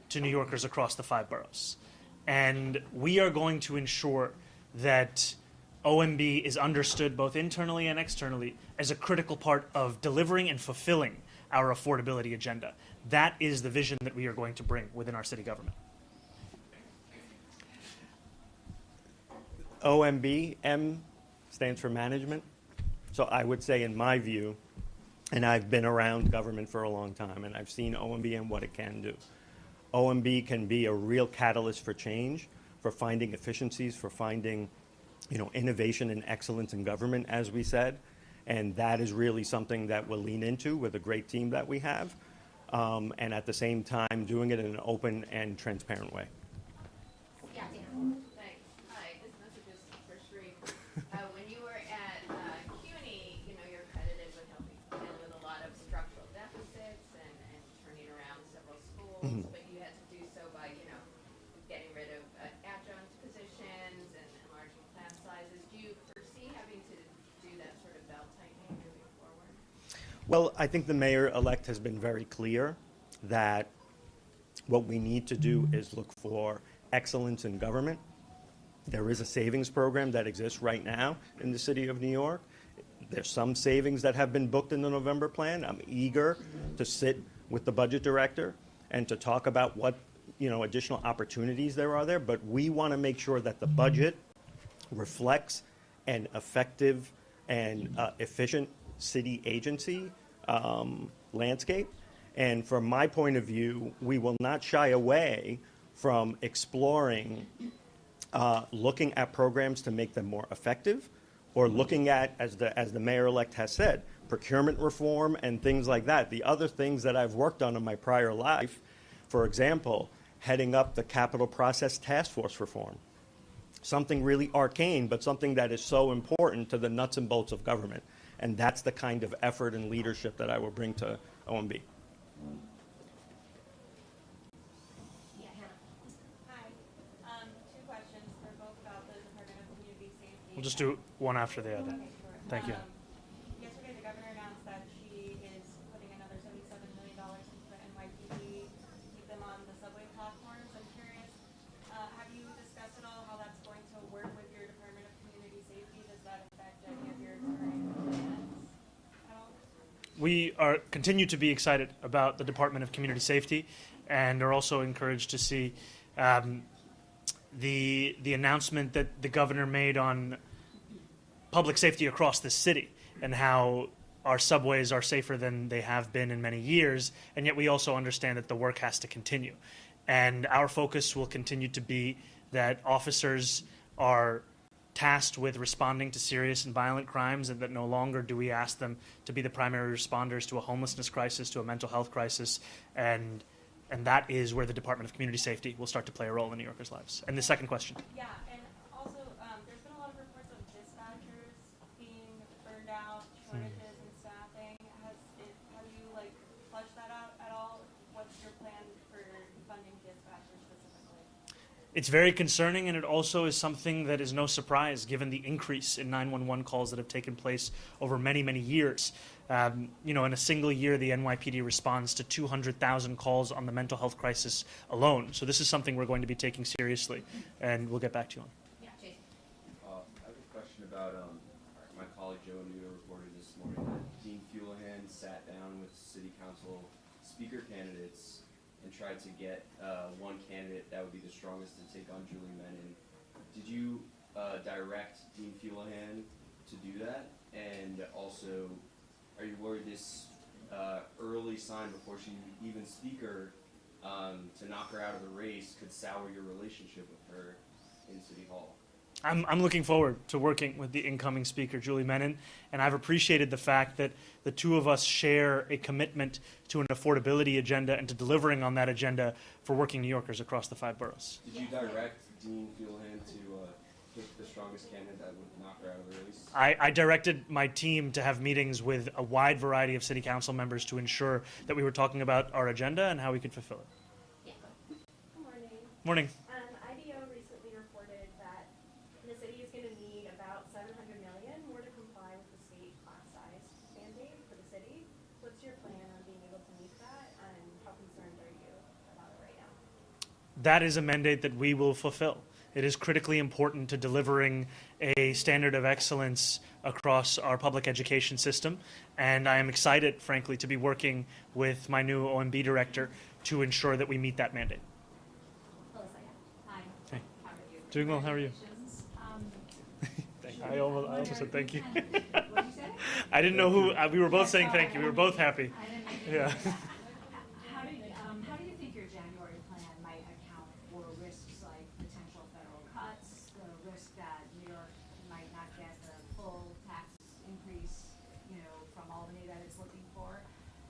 to New Yorkers across the 5 boroughs. And we are going to ensure that OMB is understood both internally and externally as a critical part of delivering and fulfilling our affordability agenda. That is the vision that we are going to bring within our city government. OMB, M stands for management. So I would say, in my view, and I've been around government for a long time, and I've seen OMB and what it can do. OMB can be a real catalyst for change, for finding efficiencies, for finding, innovation and excellence in government, as we said. And that is really something that we'll lean into with a great team that we have. And at the same time, doing it in an open and transparent way. Yeah, Dan. Thanks. Hi, this message is for Sharif. When you were at CUNY, you're credited with helping deal with a lot of structural deficits and turning around several schools, but you had to do so by, getting rid of adjunct positions and enlarging class sizes. Do you foresee having to do that sort of belt-tightening moving forward? Well, I think the mayor-elect has been very clear that what we need to do is look for excellence in government. There is a savings program that exists right now in the city of New York. There's some savings that have been booked in the November plan. I'm eager to sit with the budget director and to talk about what additional opportunities there are there. But we want to make sure that the budget reflects an effective and efficient city agency landscape. And from my point of view, we will not shy away from exploring looking at programs to make them more effective, or looking at, as the mayor-elect has said, procurement reform and things like that. The other things that I've worked on in my prior life, for example, heading up the capital process task force reform. Something really arcane, but something that is so important to the nuts and bolts of government. And that's the kind of effort and leadership that I will bring to OMB. Yeah, Hannah. Hi. 2 questions. They're both about the Department of Community Safety. We'll just do one after the other. Okay, sure. Thank you. Yesterday, the governor announced that she is putting another $77 million into the NYPD to keep them on the subway platforms. I'm curious, have you discussed at all how that's going to work with your Department of Community Safety? Does that affect any of your current plans at all? We continue to be excited about the Department of Community Safety, and are also encouraged to see the announcement that the governor made on public safety across the city, and how our subways are safer than they have been in many years, and yet we also understand that the work has to continue. And our focus will continue to be that officers are tasked with responding to serious and violent crimes, and that no longer do we ask them to be the primary responders to a homelessness crisis, to a mental health crisis, and that is where the Department of Community Safety will start to play a role in New Yorkers' lives. And the second question. Yeah, and also there's been a lot of reports of dispatchers being burned out, shortages in staffing. Have you fleshed that out at all? What's your plan for funding dispatchers specifically? It's very concerning, and it also is something that is no surprise given the increase in 911 calls that have taken place over many, many years. In a single year, the NYPD responds to 200,000 calls on the mental health crisis alone. So this is something we're going to be taking seriously, and we'll get back to you on. Yeah, Jason. I have a question about my colleague Joe Nuno reported this morning that Dean Fuelahan sat down with city council speaker candidates and tried to get one candidate that would be the strongest to take on Julie Menon. Did you direct Dean Fuelahan to do that? And also, are you worried this early sign before she even speaker to knock her out of the race could sour your relationship with her in City Hall? I'm looking forward to working with the incoming speaker, Julie Menon, and I've appreciated the fact that the two of us share a commitment to an affordability agenda and to delivering on that agenda for working New Yorkers across the 5 boroughs. Did you direct Dean Fuelahan to pick the strongest candidate that would knock her out of the race? I directed my team to have meetings with a wide variety of city council members to ensure that we were talking about our agenda and how we could fulfill it. Yeah. Good morning. Morning. IDO recently reported that the city is going to need about $700 million more to comply with the state class size mandate for the city. What's your plan on being able to meet that, and how concerned are you about it right now? That is a mandate that we will fulfill. It is critically important to delivering a standard of excellence across our public education system, and I am excited, frankly, to be working with my new OMB director to ensure that we meet that mandate. Melissa, hi. Hey. How are you? Doing well, how are you? I almost said thank you. I didn't know who, we were both saying thank you, we were both happy. Yeah. How do you think your January plan might account for risks like potential federal cuts, the risk that New York might not get the full tax increase, from Albany that it's looking for?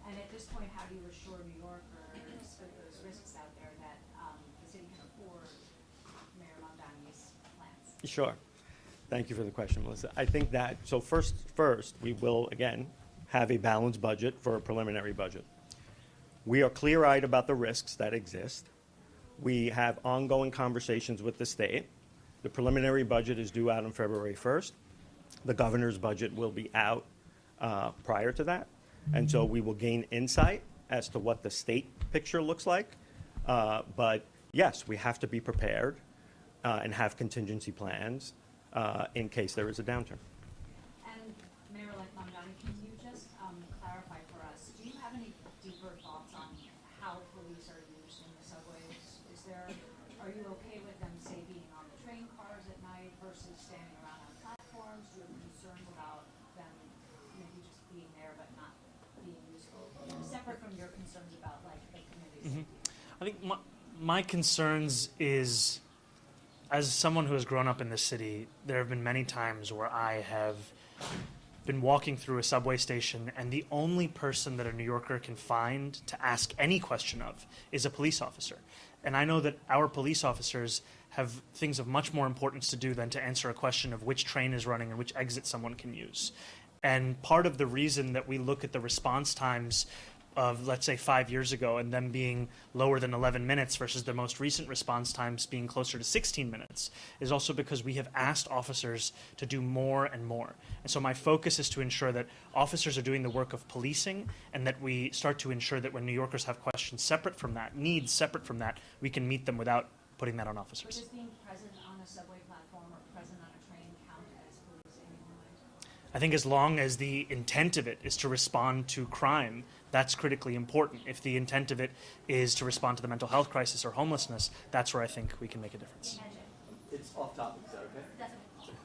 And at this point, how do you assure New Yorkers with those risks out there that the city can afford Mayor Mamdani's plans? Sure. Thank you for the question, Melissa. I think that, so first, we will, again, have a balanced budget for a preliminary budget. We are clear-eyed about the risks that exist. We have ongoing conversations with the state. The preliminary budget is due out on February 1st. The governor's budget will be out prior to that. And so we will gain insight as to what the state picture looks like. But yes, we have to be prepared and have contingency plans in case there is a downturn. And Mayor-elect Mamdani, can you just clarify for us, do you have any deeper thoughts on how police are used in the subways? Are you okay with them, say, being on the train cars at night versus standing around on platforms? Do you have concerns about them maybe just being there but not being useful, separate from your concerns about the community? I think my concerns is, as someone who has grown up in this city, there have been many times where I have been walking through a subway station and the only person that a New Yorker can find to ask any question of is a police officer. And I know that our police officers have things of much more importance to do than to answer a question of which train is running and which exit someone can use. And part of the reason that we look at the response times of, let's say, 5 years ago, and them being lower than 11 minutes versus the most recent response times being closer to 16 minutes is also because we have asked officers to do more and more. And so my focus is to ensure that officers are doing the work of policing, and that we start to ensure that when New Yorkers have questions separate from that, needs separate from that, we can meet them without putting that on officers. Would just being present on a subway platform or present on a train count as policing in your mind? I think as long as the intent of it is to respond to crime, that's critically important. If the intent of it is to respond to the mental health crisis or homelessness, that's where I think we can make a difference. It's off topic, is that okay? That's okay.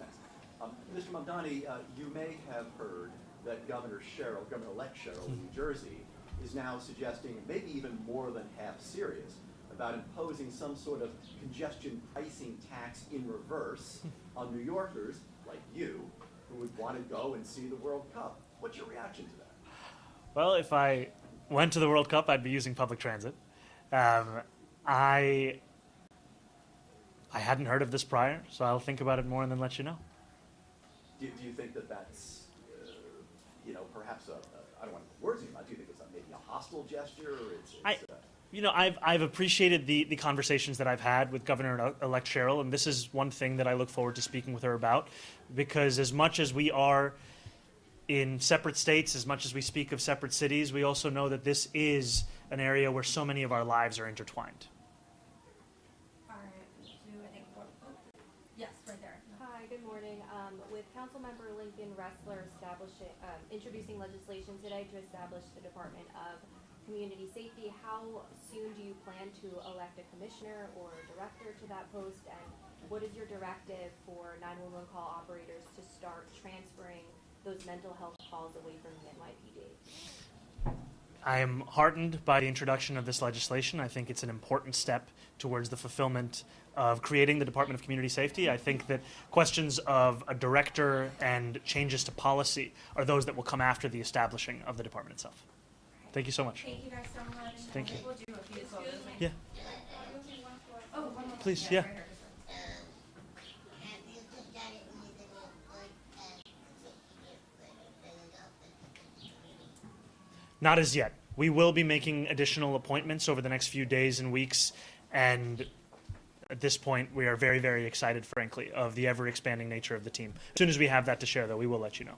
Mr. Mamdani, you may have heard that Governor-elect Sherrill in New Jersey is now suggesting, maybe even more than half serious, about imposing some sort of congestion pricing tax in reverse on New Yorkers like you who would want to go and see the World Cup. What's your reaction to that? Well, if I went to the World Cup, I'd be using public transit. I hadn't heard of this prior, so I'll think about it more and then let you know. Do you think that that's, perhaps I don't want to put words in your mouth. Do you think it's maybe a hostile gesture? Or I've appreciated the conversations that I've had with Governor-elect Sherrill, and this is one thing that I look forward to speaking with her about, because as much as we are in separate states, as much as we speak of separate cities, we also know that this is an area where so many of our lives are intertwined. All right, yes, right there. Hi, good morning. With Councilmember Lincoln Ressler introducing legislation today to establish the Department of Community Safety, how soon do you plan to elect a commissioner or a director to that post, and what is your directive for 911 call operators to start transferring those mental health calls away from the NYPD? I am heartened by the introduction of this legislation. I think it's an important step towards the fulfillment of creating the Department of Community Safety. I think that questions of a director and changes to policy are those that will come after the establishing of the department itself. Thank you so much. Thank you guys so much. Thank you. We'll do a few photos. Yeah. Oh, one more. Please, Yes, yeah. right here. Not as yet. We will be making additional appointments over the next few days and weeks, and at this point, we are very, very excited, frankly, of the ever-expanding nature of the team. As soon as we have that to share, though, we will let you know.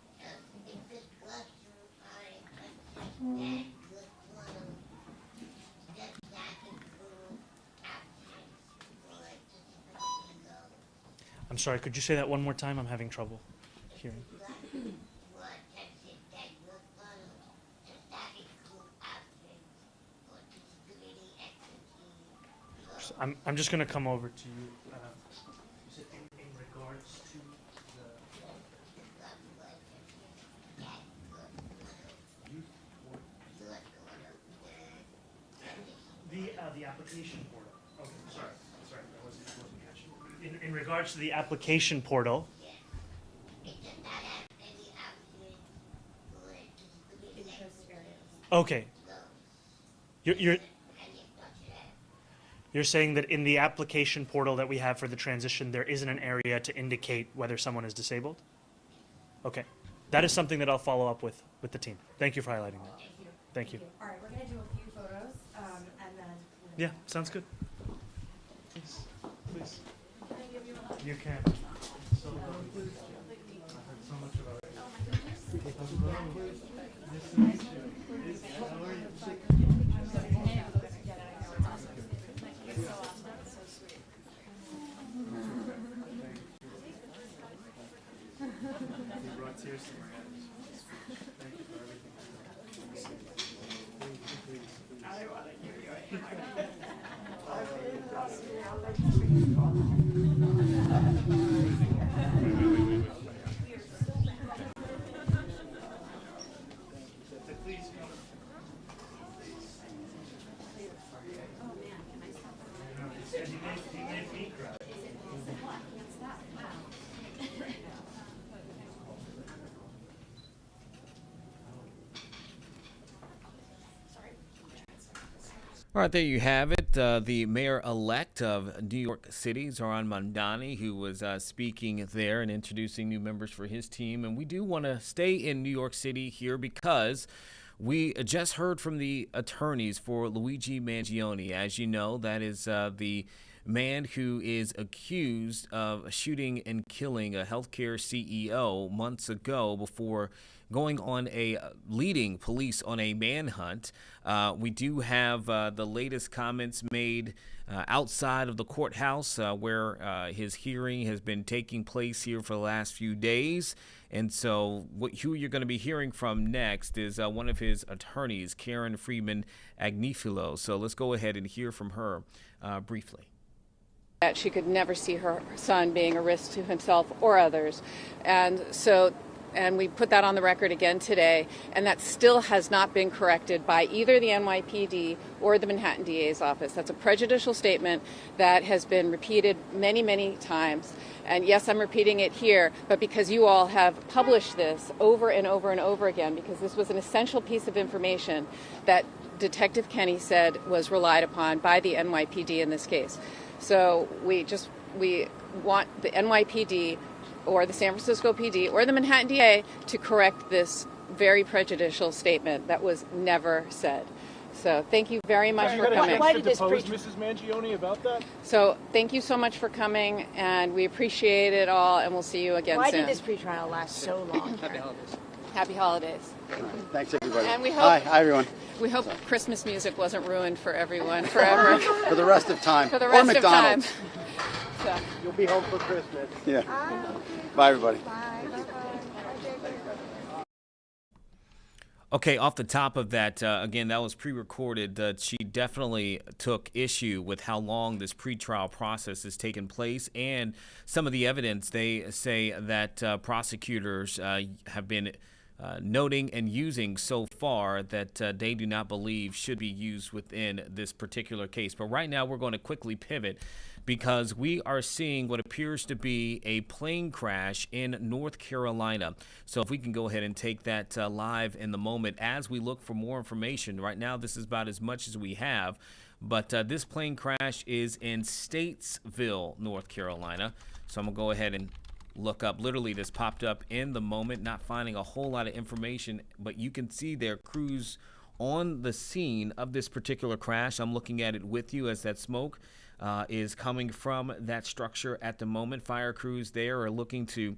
I'm sorry, could you say that one more time? I'm having trouble hearing. I'm just going to come over to you. Is it in regards to the application portal? Okay, sorry, I wasn't catching. In regards to the application portal. Okay. You're saying that in the application portal that we have for the transition, there isn't an area to indicate whether someone is disabled? Okay. That is something that I'll follow up with the team. Thank you for highlighting that. Thank you. All right, we're going to do a few photos, and then. Yeah, sounds good. Please. Can I give you a hug? You can. So lovely. I heard so much about it. Oh my goodness. How are you? You brought tears to my eyes. Thank you for everything. I want to hear you. Please come. Oh man, can I stop? He made me cry. All right, there you have it. The mayor-elect of New York City, Zohran Mamdani, who was speaking there and introducing new members for his team. And we do want to stay in New York City here because We just heard from the attorneys for Luigi Mangione. As you know, that is the man who is accused of shooting and killing a healthcare CEO months ago before going on leading police on a manhunt. We do have the latest comments made outside of the courthouse where his hearing has been taking place here for the last few days. And so who you're going to be hearing from next is one of his attorneys, Karen Freeman Agnifilo. So let's go ahead and hear from her briefly. That she could never see her son being a risk to himself or others. And we put that on the record again today, and that still has not been corrected by either the NYPD or the Manhattan DA's office. That's a prejudicial statement that has been repeated many, many times. And yes, I'm repeating it here, but because you all have published this over and over and over again, because this was an essential piece of information that Detective Kenny said was relied upon by the NYPD in this case. So we want the NYPD or the San Francisco PD or the Manhattan DA to correct this very prejudicial statement that was never said. So thank you very much for coming. Why did this Mrs. Mangione about that? So thank you so much for coming, and we appreciate it all, and we'll see you again soon. Why did this pretrial last so long? Happy holidays. Happy holidays. Thanks, everybody. And we hope, Hi, everyone. We hope Christmas music wasn't ruined for everyone forever. For the rest of time. For the rest or McDonald's. of time. So. You'll be home for Christmas. Yeah. Bye, everybody. Okay, off the top of that, again, that was pre-recorded. She definitely took issue with how long this pretrial process has taken place, and some of the evidence they say that prosecutors have been noting and using so far that they do not believe should be used within this particular case. But right now, we're going to quickly pivot because we are seeing what appears to be a plane crash in North Carolina. So if we can go ahead and take that live in the moment as we look for more information. Right now, this is about as much as we have. But this plane crash is in Statesville, North Carolina. So I'm going to go ahead and look up. Literally, this popped up in the moment, not finding a whole lot of information. But you can see their crews on the scene of this particular crash. I'm looking at it with you as that smoke is coming from that structure at the moment. Fire crews there are looking to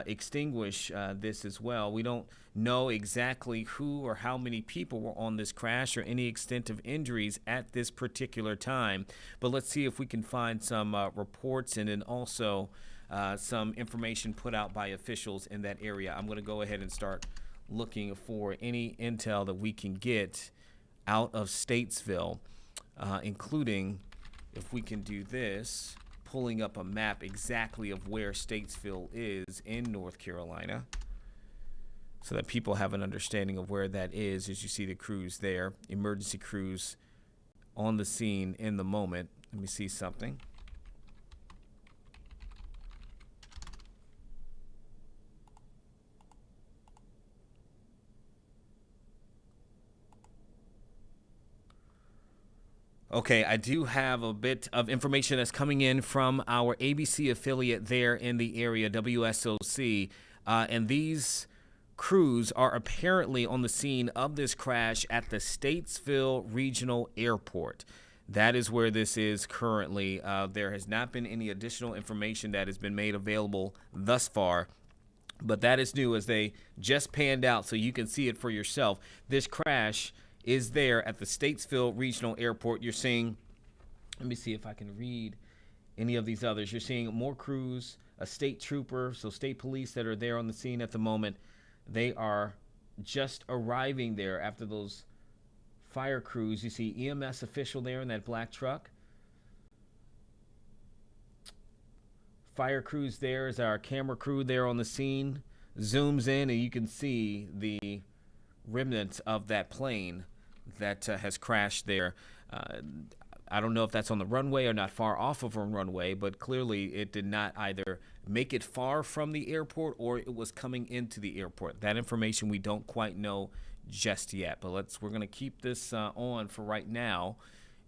extinguish this as well. We don't know exactly who or how many people were on this crash or any extent of injuries at this particular time. But let's see if we can find some reports and then also some information put out by officials in that area. I'm going to go ahead and start looking for any intel that we can get out of Statesville, including, if we can do this, pulling up a map exactly of where Statesville is in North Carolina so that people have an understanding of where that is. As you see the crews there, emergency crews on the scene in the moment. Let me see something. Okay, I do have a bit of information that's coming in from our ABC affiliate there in the area, WSOC, and these crews are apparently on the scene of this crash at the Statesville Regional Airport. That is where this is currently. There has not been any additional information that has been made available thus far, but that is new as they just panned out so you can see it for yourself. This crash is there at the Statesville Regional Airport. You're seeing, let me see if I can read any of these others. You're seeing more crews, a state trooper, so state police that are there on the scene at the moment. They are just arriving there after those fire crews. You see EMS official there in that black truck. Fire crews there is our camera crew there on the scene. Zooms in and you can see the remnants of that plane that has crashed there. I don't know if that's on the runway or not far off of a runway, but clearly it did not either make it far from the airport or it was coming into the airport. That information we don't quite know just yet, but we're going to keep this on for right now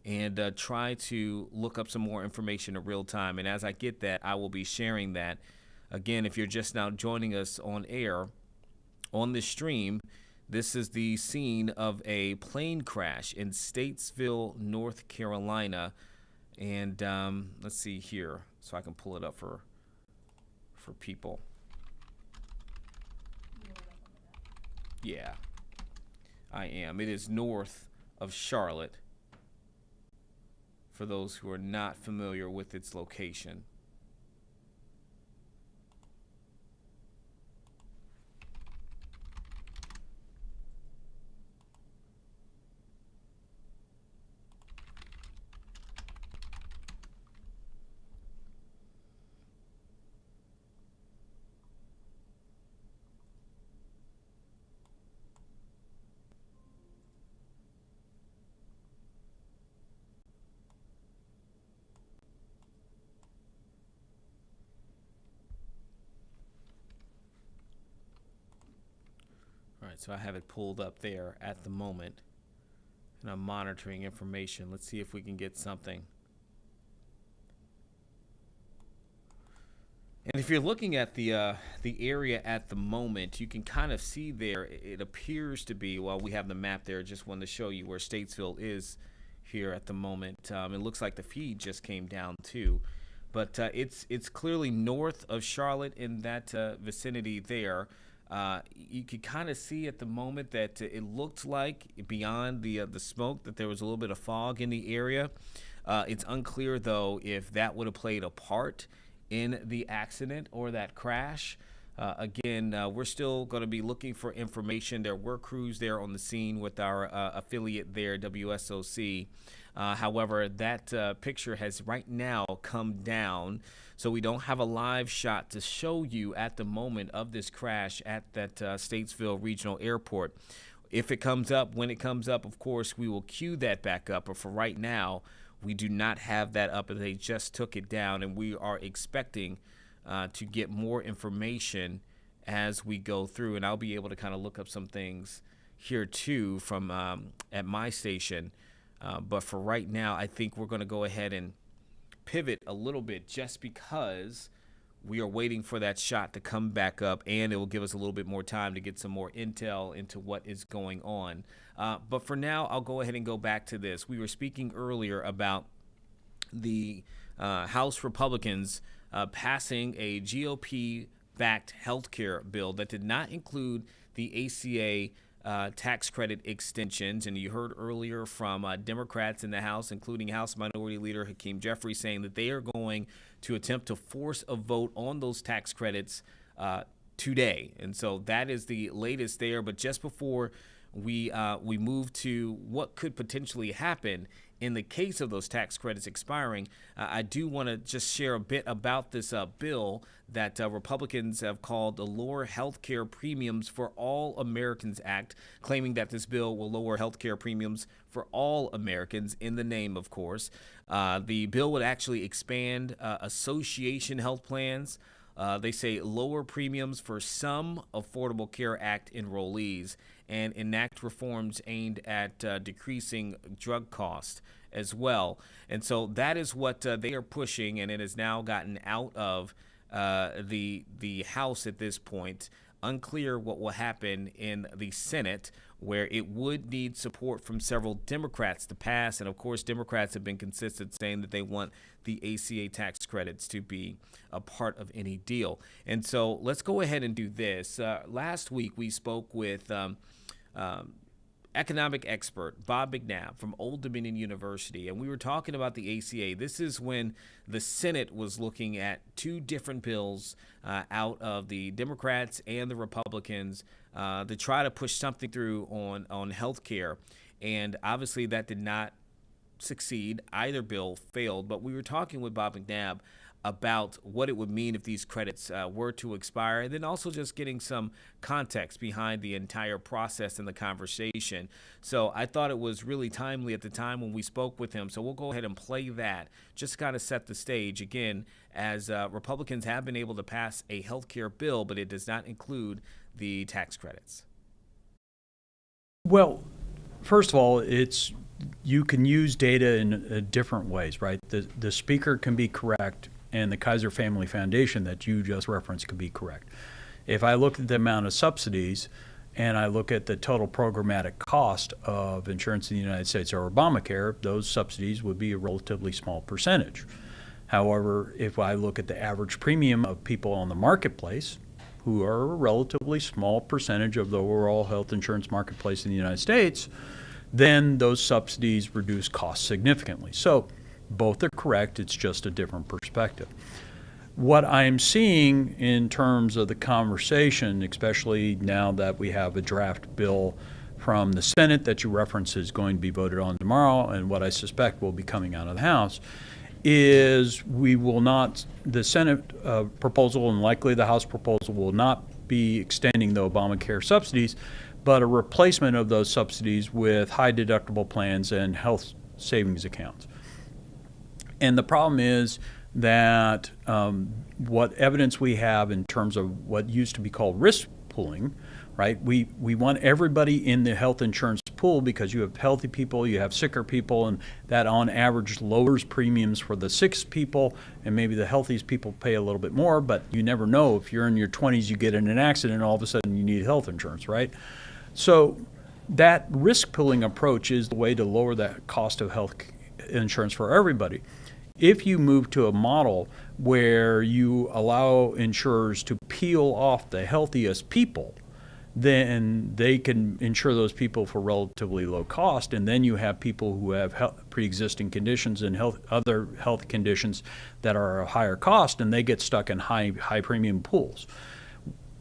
and try to look up some more information in real time. And as I get that, I will be sharing that. Again, if you're just now joining us on air on this stream, This is the scene of a plane crash in Statesville, North Carolina. And let's see here, so I can pull it up for people. Yeah, I am. It is north of Charlotte, for those who are not familiar with its location. All right, so I have it pulled up there at the moment, and I'm monitoring information. Let's see if we can get something. And if you're looking at the area at the moment, you can kind of see there, it appears to be, well, we have the map there, just wanted to show you where Statesville is here at the moment. It looks like the feed just came down too. But it's clearly north of Charlotte in that vicinity there. You could kind of see at the moment that it looked like beyond the smoke that there was a little bit of fog in the area. It's unclear, though, if that would have played a part in the accident or that crash. Again, we're still going to be looking for information. There were crews there on the scene with our affiliate there, WSOC. However, that picture has right now come down, so we don't have a live shot to show you at the moment of this crash at that Statesville Regional Airport. If it comes up, when it comes up, of course, we will cue that back up. But for right now, we do not have that up, and they just took it down, and we are expecting to get more information as we go through. And I'll be able to kind of look up some things here too from at my station. But for right now, I think we're going to go ahead and pivot a little bit just because we are waiting for that shot to come back up, and it will give us a little bit more time to get some more intel into what is going on. But for now, I'll go ahead and go back to this. We were speaking earlier about the House Republicans passing a GOP-backed health care bill that did not include the ACA tax credit extensions. And you heard earlier from Democrats in the House, including House Minority Leader Hakeem Jeffries, saying that they are going to attempt to force a vote on those tax credits today. And so that is the latest there. But just before we move to what could potentially happen in the case of those tax credits expiring, I do want to just share a bit about this bill that Republicans have called the Lower Health Care Premiums for All Americans Act, claiming that this bill will lower health care premiums for all Americans in the name, of course. The bill would actually expand association health plans. They say lower premiums for some Affordable Care Act enrollees and enact reforms aimed at decreasing drug costs as well. And so that is what they are pushing, and it has now gotten out of the House at this point. Unclear what will happen in the Senate, where it would need support from several Democrats to pass. And of course, Democrats have been consistent saying that they want the ACA tax credits to be a part of any deal. And so let's go ahead and do this. Last week, we spoke with economic expert Bob McNabb from Old Dominion University, and we were talking about the ACA. This is when the Senate was looking at two different bills out of the Democrats and the Republicans to try to push something through on health care. And obviously that did not succeed. Either bill failed. But we were talking with Bob McNabb about what it would mean if these credits were to expire, and then also just getting some context behind the entire process and the conversation. So I thought it was really timely at the time when we spoke with him. So we'll go ahead and play that, just to kind of set the stage. Again, as Republicans have been able to pass a health care bill, but it does not include the tax credits. Well, first of all, you can use data in different ways, right? The speaker can be correct, and the Kaiser Family Foundation that you just referenced could be correct. If I look at the amount of subsidies, and I look at the total programmatic cost of insurance in the United States or Obamacare, those subsidies would be a relatively small percentage. However, if I look at the average premium of people on the marketplace, who are a relatively small percentage of the overall health insurance marketplace in the United States, then those subsidies reduce costs significantly. So both are correct, it's just a different perspective. What I'm seeing in terms of the conversation, especially now that we have a draft bill from the Senate that you reference is going to be voted on tomorrow, and what I suspect will be coming out of the House, is we will not, the Senate proposal and likely the House proposal will not be extending the Obamacare subsidies, but a replacement of those subsidies with high deductible plans and health savings accounts. And the problem is that what evidence we have in terms of what used to be called risk pooling, right? We want everybody in the health insurance pool because you have healthy people, you have sicker people, and that on average lowers premiums for the sick people, and maybe the healthiest people pay a little bit more, but you never know. If you're in your 20s, you get in an accident, all of a sudden you need health insurance, right? So that risk pooling approach is the way to lower that cost of health insurance for everybody. If you move to a model where you allow insurers to peel off the healthiest people, then they can insure those people for relatively low cost, and then you have people who have pre-existing conditions and other health conditions that are a higher cost, and they get stuck in high premium pools.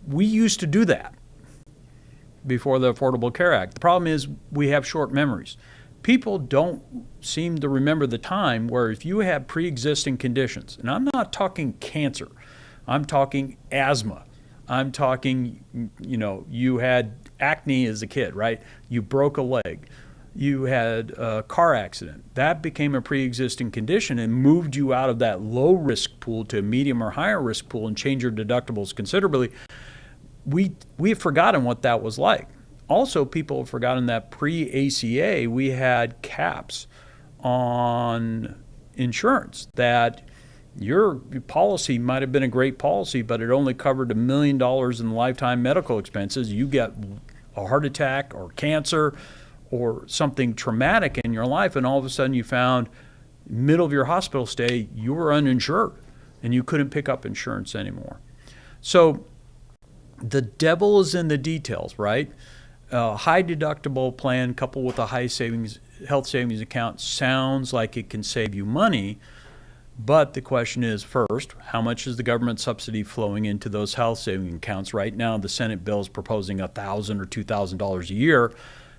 We used to do that before the Affordable Care Act. The problem is we have short memories. People don't seem to remember the time where if you have pre-existing conditions, and I'm not talking cancer, I'm talking asthma, I'm talking, you had acne as a kid, right? You broke a leg, you had a car accident. That became a pre-existing condition and moved you out of that low risk pool to a medium or higher risk pool and changed your deductibles considerably. We have forgotten what that was like. Also, people have forgotten that pre-ACA, we had caps on insurance, that your policy might have been a great policy, but it only covered $1 million in lifetime medical expenses. You get a heart attack or cancer or something traumatic in your life, and all of a sudden you found middle of your hospital stay, you were uninsured and you couldn't pick up insurance anymore. So the devil is in the details, right? A high deductible plan coupled with a high health savings account sounds like it can save you money, but the question is, first, how much is the government subsidy flowing into those health savings accounts? Right now, the Senate bill is proposing $1,000 or $2,000 a year.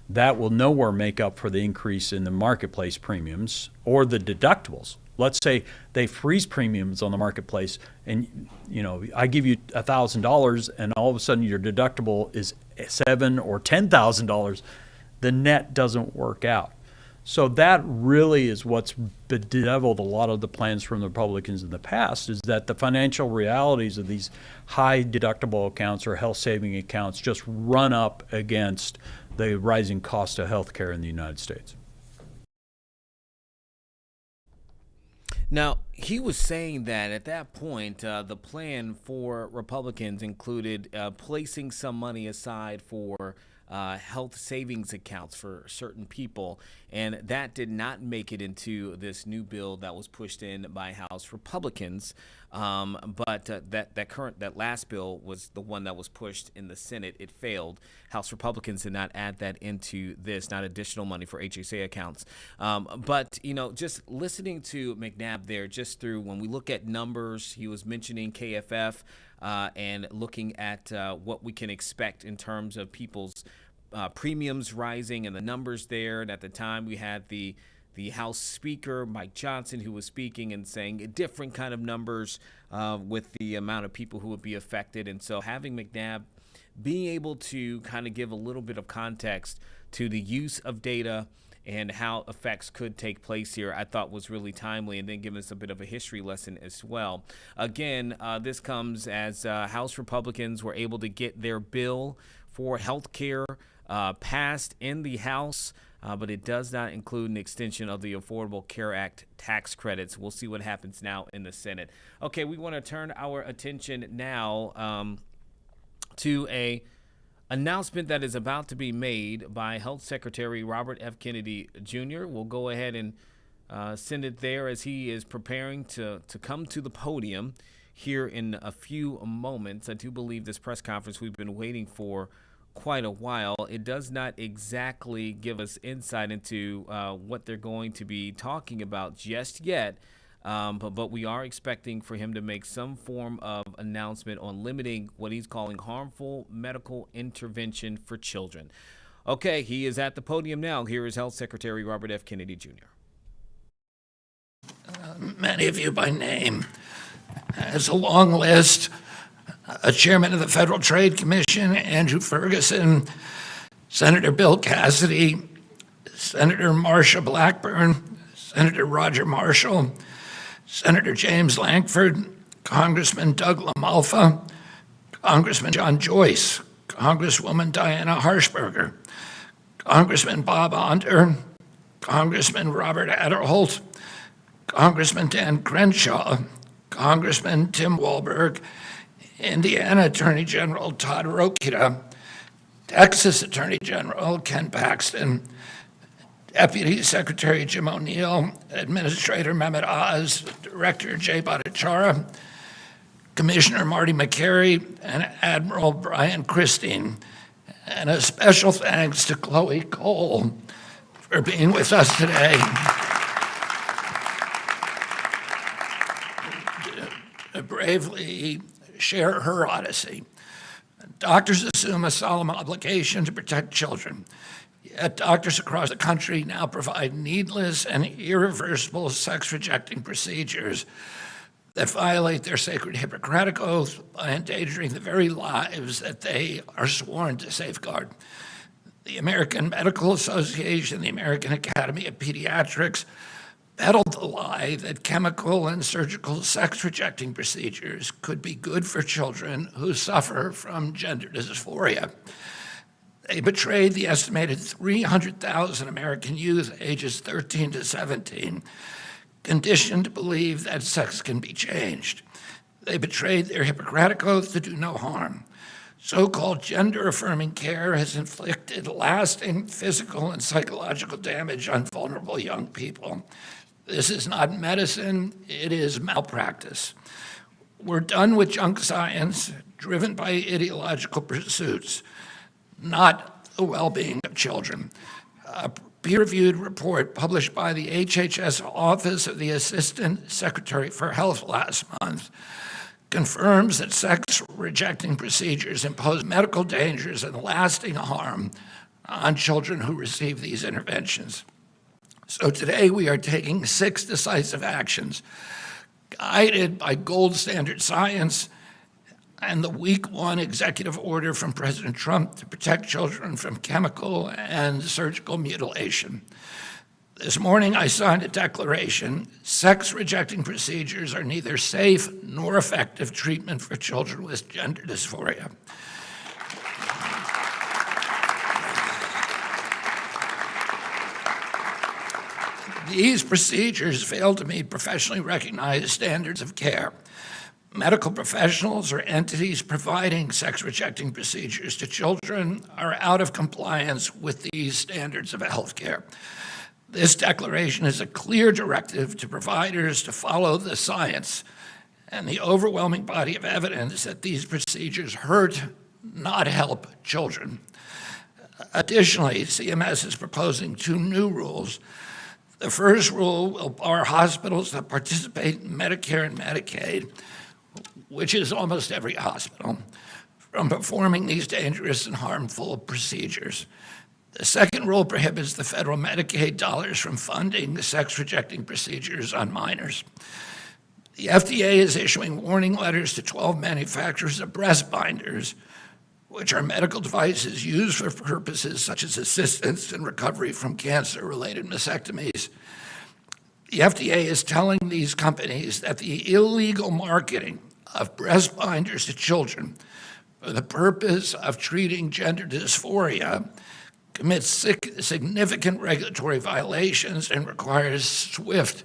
That will nowhere make up for the increase in the marketplace premiums or the deductibles. Let's say they freeze premiums on the marketplace, and I give you $1,000, and all of a sudden your deductible is $7,000 or $10,000. The net doesn't work out. So that really is what's bedeviled a lot of the plans from the Republicans in the past, is that the financial realities of these high deductible accounts or health saving accounts just run up against the rising cost of health care in the United States. Now, he was saying that at that point, the plan for Republicans included placing some money aside for health savings accounts for certain people, and that did not make it into this new bill that was pushed in by House Republicans. But that last bill was the one that was pushed in the Senate. It failed. House Republicans did not add that into this, not additional money for HSA accounts. But just listening to McNabb there, just through when we look at numbers, he was mentioning KFF and looking at what we can expect in terms of people's premiums rising and the numbers there. And at the time, we had the House Speaker, Mike Johnson, who was speaking and saying different kind of numbers with the amount of people who would be affected. And so having McNabb being able to kind of give a little bit of context to the use of data and how effects could take place here, I thought was really timely, and then give us a bit of a history lesson as well. Again, this comes as House Republicans were able to get their bill for health care passed in the House, but it does not include an extension of the Affordable Care Act tax credits. We'll see what happens now in the Senate. Okay, we want to turn our attention now to a announcement that is about to be made by Health Secretary Robert F. Kennedy Jr. We'll go ahead and send it there as he is preparing to come to the podium here in a few moments. I do believe this press conference we've been waiting for quite a while. It does not exactly give us insight into what they're going to be talking about just yet, but we are expecting for him to make some form of announcement on limiting what he's calling harmful medical intervention for children. Okay, he is at the podium now. Here is Health Secretary Robert F. Kennedy Jr. Many of you by name. As a long list, Chairman of the Federal Trade Commission, Andrew Ferguson, Senator Bill Cassidy, Senator Marsha Blackburn, Senator Roger Marshall, Senator James Lankford, Congressman Doug LaMalfa, Congressman John Joyce, Congresswoman Diana Harshberger, Congressman Bob Onder, Congressman Robert Aderholt, Congressman Dan Crenshaw, Congressman Tim Walberg, Indiana Attorney General Todd Rokita, Texas Attorney General Ken Paxton, Deputy Secretary Jim O'Neill, Administrator Mehmet Oz, Director Jay Bhattacharya, Commissioner Marty McCary, and Admiral Brian Christine. And a special thanks to Chloe Cole for being with us today. To bravely share her odyssey. Doctors assume a solemn obligation to protect children. Yet doctors across the country now provide needless and irreversible sex-rejecting procedures that violate their sacred Hippocratic oath by endangering the very lives that they are sworn to safeguard. The American Medical Association, the American Academy of Pediatrics, peddled the lie that chemical and surgical sex-rejecting procedures could be good for children who suffer from gender dysphoria. They betrayed the estimated 300,000 American youth ages 13 to 17, conditioned to believe that sex can be changed. They betrayed their Hippocratic oath to do no harm. So-called gender-affirming care has inflicted lasting physical and psychological damage on vulnerable young people. This is not medicine, it is malpractice. We're done with junk science driven by ideological pursuits, not the well-being of children. A peer-reviewed report published by the HHS Office of the Assistant Secretary for Health last month confirms that sex-rejecting procedures impose medical dangers and lasting harm on children who receive these interventions. So today we are taking 6 decisive actions, guided by gold standard science and the week 1 executive order from President Trump to protect children from chemical and surgical mutilation. This morning I signed a declaration: sex-rejecting procedures are neither safe nor effective treatment for children with gender dysphoria. These procedures fail to meet professionally recognized standards of care. Medical professionals or entities providing sex-rejecting procedures to children are out of compliance with these standards of health care. This declaration is a clear directive to providers to follow the science and the overwhelming body of evidence that these procedures hurt, not help, children. Additionally, CMS is proposing 2 new rules. The first rule will bar hospitals that participate in Medicare and Medicaid, which is almost every hospital, from performing these dangerous and harmful procedures. The second rule prohibits the federal Medicaid dollars from funding the sex-rejecting procedures on minors. The FDA is issuing warning letters to 12 manufacturers of breast binders, which are medical devices used for purposes such as assistance in recovery from cancer-related mastectomies. The FDA is telling these companies that the illegal marketing of breast binders to children for the purpose of treating gender dysphoria commits significant regulatory violations and requires swift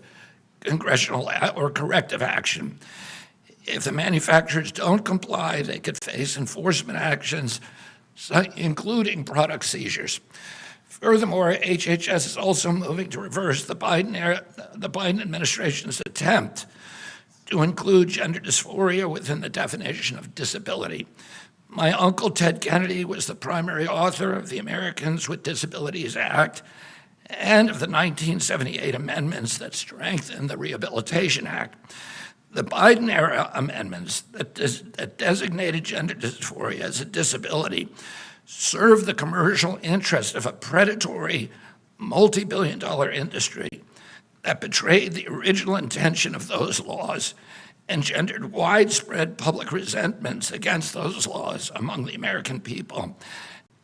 congressional or corrective action. If the manufacturers don't comply, they could face enforcement actions including product seizures. Furthermore, HHS is also moving to reverse the Biden administration's attempt to include gender dysphoria within the definition of disability. My uncle, Ted Kennedy, was the primary author of the Americans with Disabilities Act and of the 1978 amendments that strengthened the Rehabilitation Act. The Biden-era amendments that designated gender dysphoria as a disability served the commercial interest of a predatory, multi-billion-dollar industry that betrayed the original intention of those laws and gendered widespread public resentments against those laws among the American people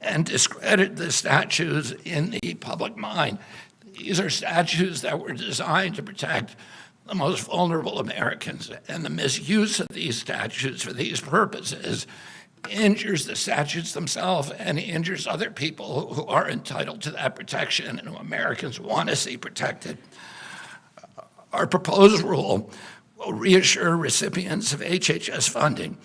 and discredited the statutes in the public mind. These are statutes that were designed to protect the most vulnerable Americans, and the misuse of these statutes for these purposes injures the statutes themselves and injures other people who are entitled to that protection and who Americans want to see protected. Our proposed rule will reassure recipients of HHS funding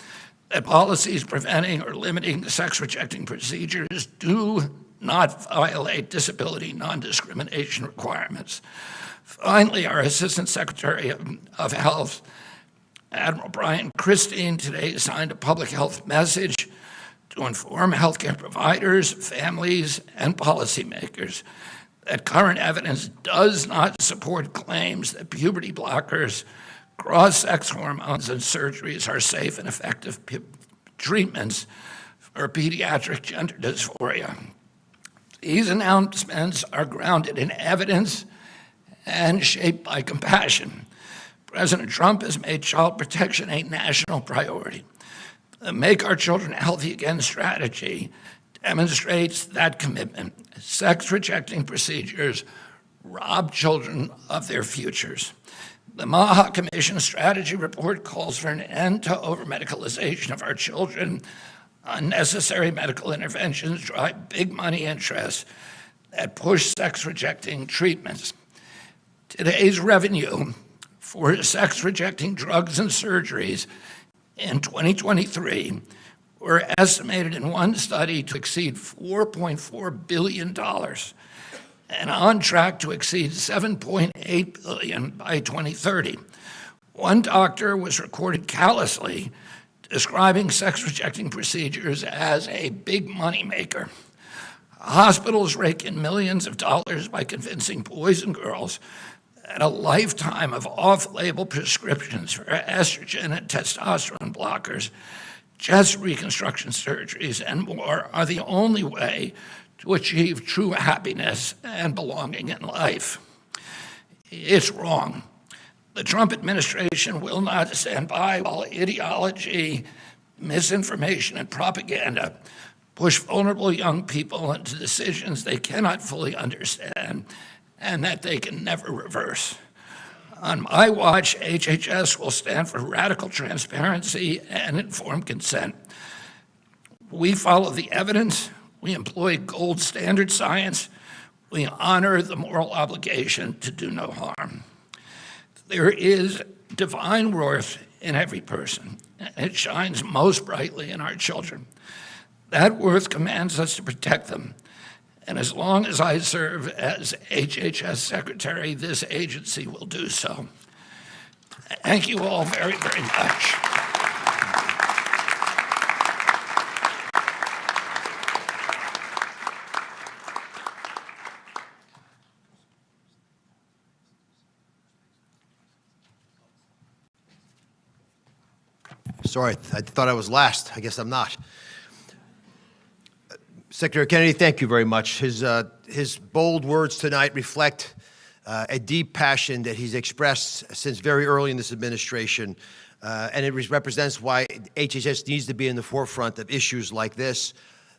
that policies preventing or limiting sex-rejecting procedures do not violate disability non-discrimination requirements. Finally, our Assistant Secretary of Health, Admiral Brian Christine, today signed a public health message to inform healthcare providers, families, and policymakers that current evidence does not support claims that puberty blockers, cross-sex hormones, and surgeries are safe and effective treatments for pediatric gender dysphoria. These announcements are grounded in evidence and shaped by compassion. President Trump has made child protection a national priority. The Make Our Children Healthy Again strategy demonstrates that commitment. Sex-rejecting procedures rob children of their futures. The Maha Commission strategy report calls for an end to over-medicalization of our children. Unnecessary medical interventions drive big money interests that push sex-rejecting treatments. Today's revenue for sex-rejecting drugs and surgeries in 2023 were estimated in one study to exceed $4.4 billion and on track to exceed $7.8 billion by 2030. One doctor was recorded callously describing sex-rejecting procedures as a big moneymaker. Hospitals rake in millions of dollars by convincing boys and girls that a lifetime of off-label prescriptions for estrogen and testosterone blockers, chest reconstruction surgeries, and more are the only way to achieve true happiness and belonging in life. It's wrong. The Trump administration will not stand by while ideology, misinformation, and propaganda push vulnerable young people into decisions they cannot fully understand and that they can never reverse. On my watch, HHS will stand for radical transparency and informed consent. We follow the evidence, we employ gold standard science, we honor the moral obligation to do no harm. There is divine worth in every person, and it shines most brightly in our children. That worth commands us to protect them. And as long as I serve as HHS Secretary, this agency will do so. Thank you all very, very much. Sorry, I thought I was last. I guess I'm not. Secretary Kennedy, thank you very much. His bold words tonight reflect a deep passion that he's expressed since very early in this administration, and it represents why HHS needs to be in the forefront of issues like this.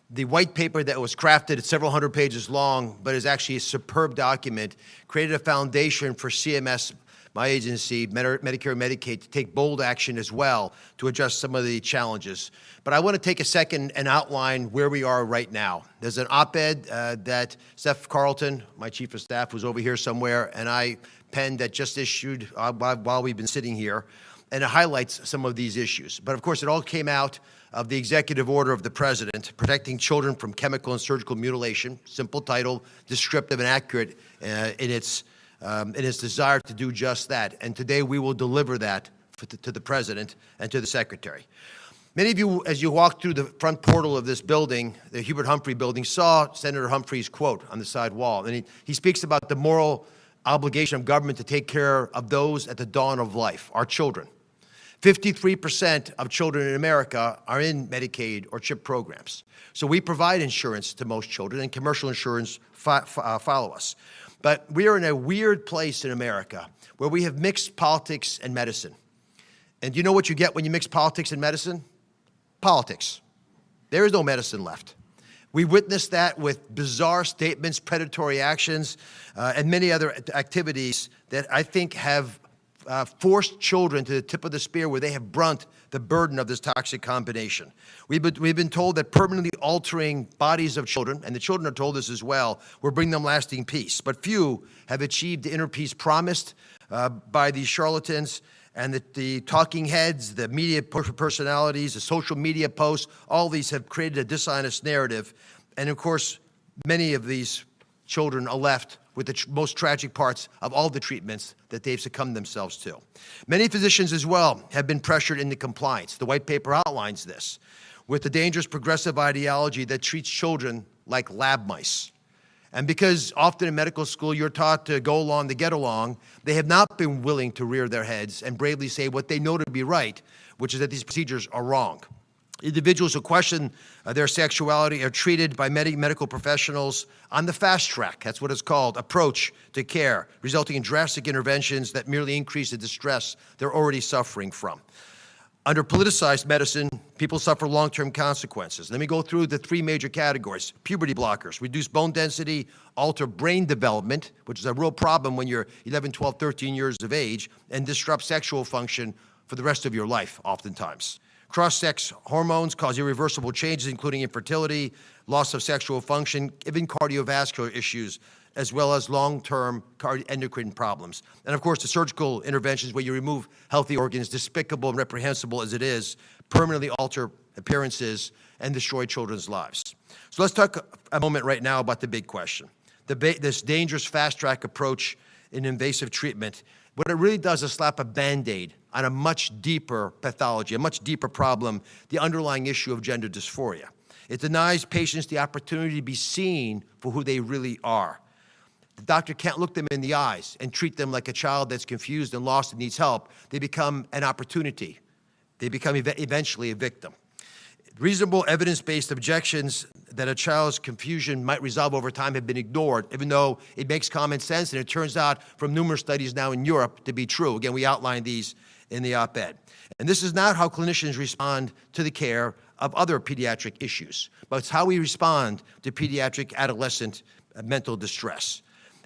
The white paper that was crafted, it's several hundred pages long, but is actually a superb document, created a foundation for CMS, my agency, Medicare and Medicaid, to take bold action as well to address some of the challenges. But I want to take a second and outline where we are right now. There's an op-ed that Steph Carlton, my chief of staff, was over here somewhere, and I penned that just issued while we've been sitting here. and it highlights some of these issues. But of course, it all came out of the executive order of the president, protecting children from chemical and surgical mutilation. Simple title, descriptive and accurate in its desire to do just that. And today we will deliver that to the president and to the secretary. Many of you, as you walked through the front portal of this building, the Hubert Humphrey building, saw Senator Humphrey's quote on the side wall. And he speaks about the moral obligation of government to take care of those at the dawn of life, our children. 53% of children in America are in Medicaid or CHIP programs. So we provide insurance to most children, and commercial insurance follow us. But we are in a weird place in America where we have mixed politics and medicine. And do you know what you get when you mix politics and medicine? Politics. There is no medicine left. We witnessed that with bizarre statements, predatory actions, and many other activities that I think have forced children to the tip of the spear where they have brunt the burden of this toxic combination. We've been told that permanently altering bodies of children, and the children are told this as well, will bring them lasting peace. But few have achieved the inner peace promised by these charlatans, and the talking heads, the media personalities, the social media posts, all these have created a dishonest narrative. And of course, many of these children are left with the most tragic parts of all the treatments that they've succumbed themselves to. Many physicians as well have been pressured into compliance. The white paper outlines this, with the dangerous progressive ideology that treats children like lab mice. And because often in medical school you're taught to go along to get along, they have not been willing to rear their heads and bravely say what they know to be right, which is that these procedures are wrong. Individuals who question their sexuality are treated by medical professionals on the fast track, that's what it's called, approach to care, resulting in drastic interventions that merely increase the distress they're already suffering from. Under politicized medicine, people suffer long-term consequences. Let me go through the three major categories. Puberty blockers, reduce bone density, alter brain development, which is a real problem when you're 11, 12, 13 years of age, and disrupt sexual function for the rest of your life, oftentimes. Cross-sex hormones cause irreversible changes, including infertility, loss of sexual function, even cardiovascular issues, as well as long-term endocrine problems. And of course, the surgical interventions where you remove healthy organs, despicable and reprehensible as it is, permanently alter appearances and destroy children's lives. So let's talk a moment right now about the big question. This dangerous fast-track approach in invasive treatment, what it really does is slap a Band-Aid on a much deeper pathology, a much deeper problem, the underlying issue of gender dysphoria. It denies patients the opportunity to be seen for who they really are. The doctor can't look them in the eyes and treat them like a child that's confused and lost and needs help. They become an opportunity. They become eventually a victim. Reasonable evidence-based objections that a child's confusion might resolve over time have been ignored, even though it makes common sense, and it turns out from numerous studies now in Europe to be true. Again, we outlined these in the op-ed. And this is not how clinicians respond to the care of other pediatric issues, but it's how we respond to pediatric adolescent mental distress.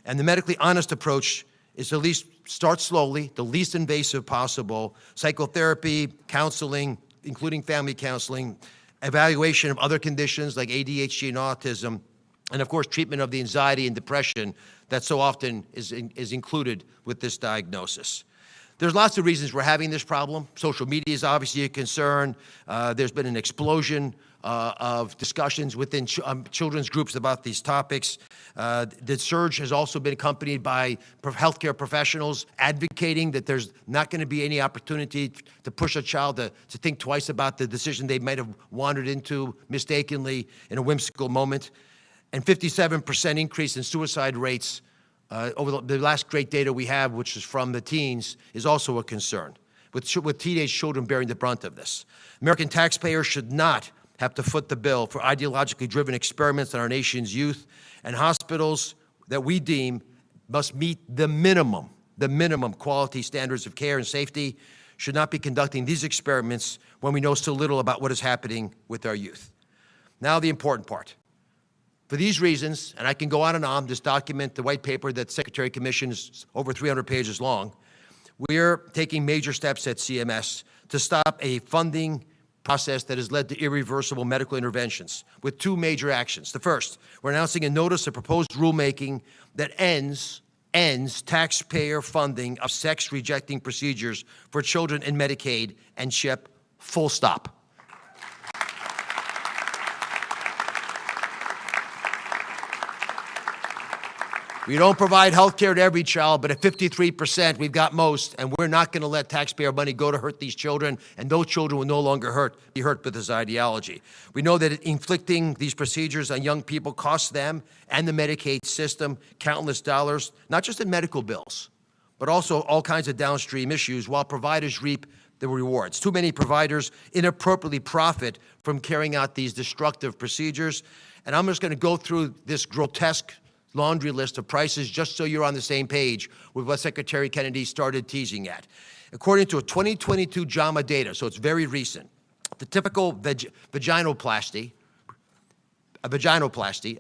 And the medically honest approach is to at least start slowly, the least invasive possible, psychotherapy, counseling, including family counseling, evaluation of other conditions like ADHD and autism, and of course, treatment of the anxiety and depression that so often is included with this diagnosis. There's lots of reasons we're having this problem. Social media is obviously a concern. There's been an explosion of discussions within children's groups about these topics. The surge has also been accompanied by healthcare professionals advocating that there's not going to be any opportunity to push a child to think twice about the decision they might have wandered into mistakenly in a whimsical moment. And 57% increase in suicide rates over the last great data we have, which is from the teens, is also a concern, with teenage children bearing the brunt of this. American taxpayers should not have to foot the bill for ideologically driven experiments on our nation's youth, and hospitals that we deem must meet the minimum quality standards of care and safety should not be conducting these experiments when we know so little about what is happening with our youth. Now the important part. For these reasons, and I can go on and on, this document, the white paper that the Secretary commissioned is over 300 pages long, we're taking major steps at CMS to stop a funding process that has led to irreversible medical interventions with two major actions. The first, we're announcing a notice of proposed rulemaking that ends ends taxpayer funding of sex-rejecting procedures for children in Medicaid and CHIP, full stop. We don't provide health care to every child, but at 53%, we've got most, and we're not going to let taxpayer money go to hurt these children, and those children will no longer be hurt with this ideology. We know that inflicting these procedures on young people costs them and the Medicaid system countless dollars, not just in medical bills, but also all kinds of downstream issues, while providers reap the rewards. Too many providers inappropriately profit from carrying out these destructive procedures, and I'm just going to go through this grotesque laundry list of prices just so you're on the same page with what Secretary Kennedy started teasing at. According to a 2022 JAMA data, so it's very recent, the typical vaginoplasty, a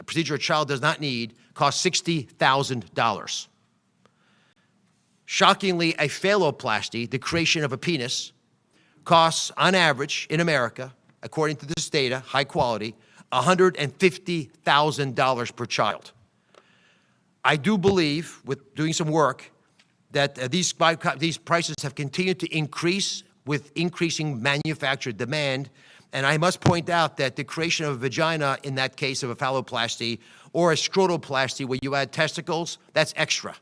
procedure a child does not need, costs $60,000. Shockingly, a phalloplasty, the creation of a penis, costs on average in America, according to this data, high quality, $150,000 per child. I do believe, with doing some work, that these prices have continued to increase with increasing manufactured demand. And I must point out that the creation of a vagina, in that case of a phalloplasty, or a scrotoplasty where you add testicles, that's extra.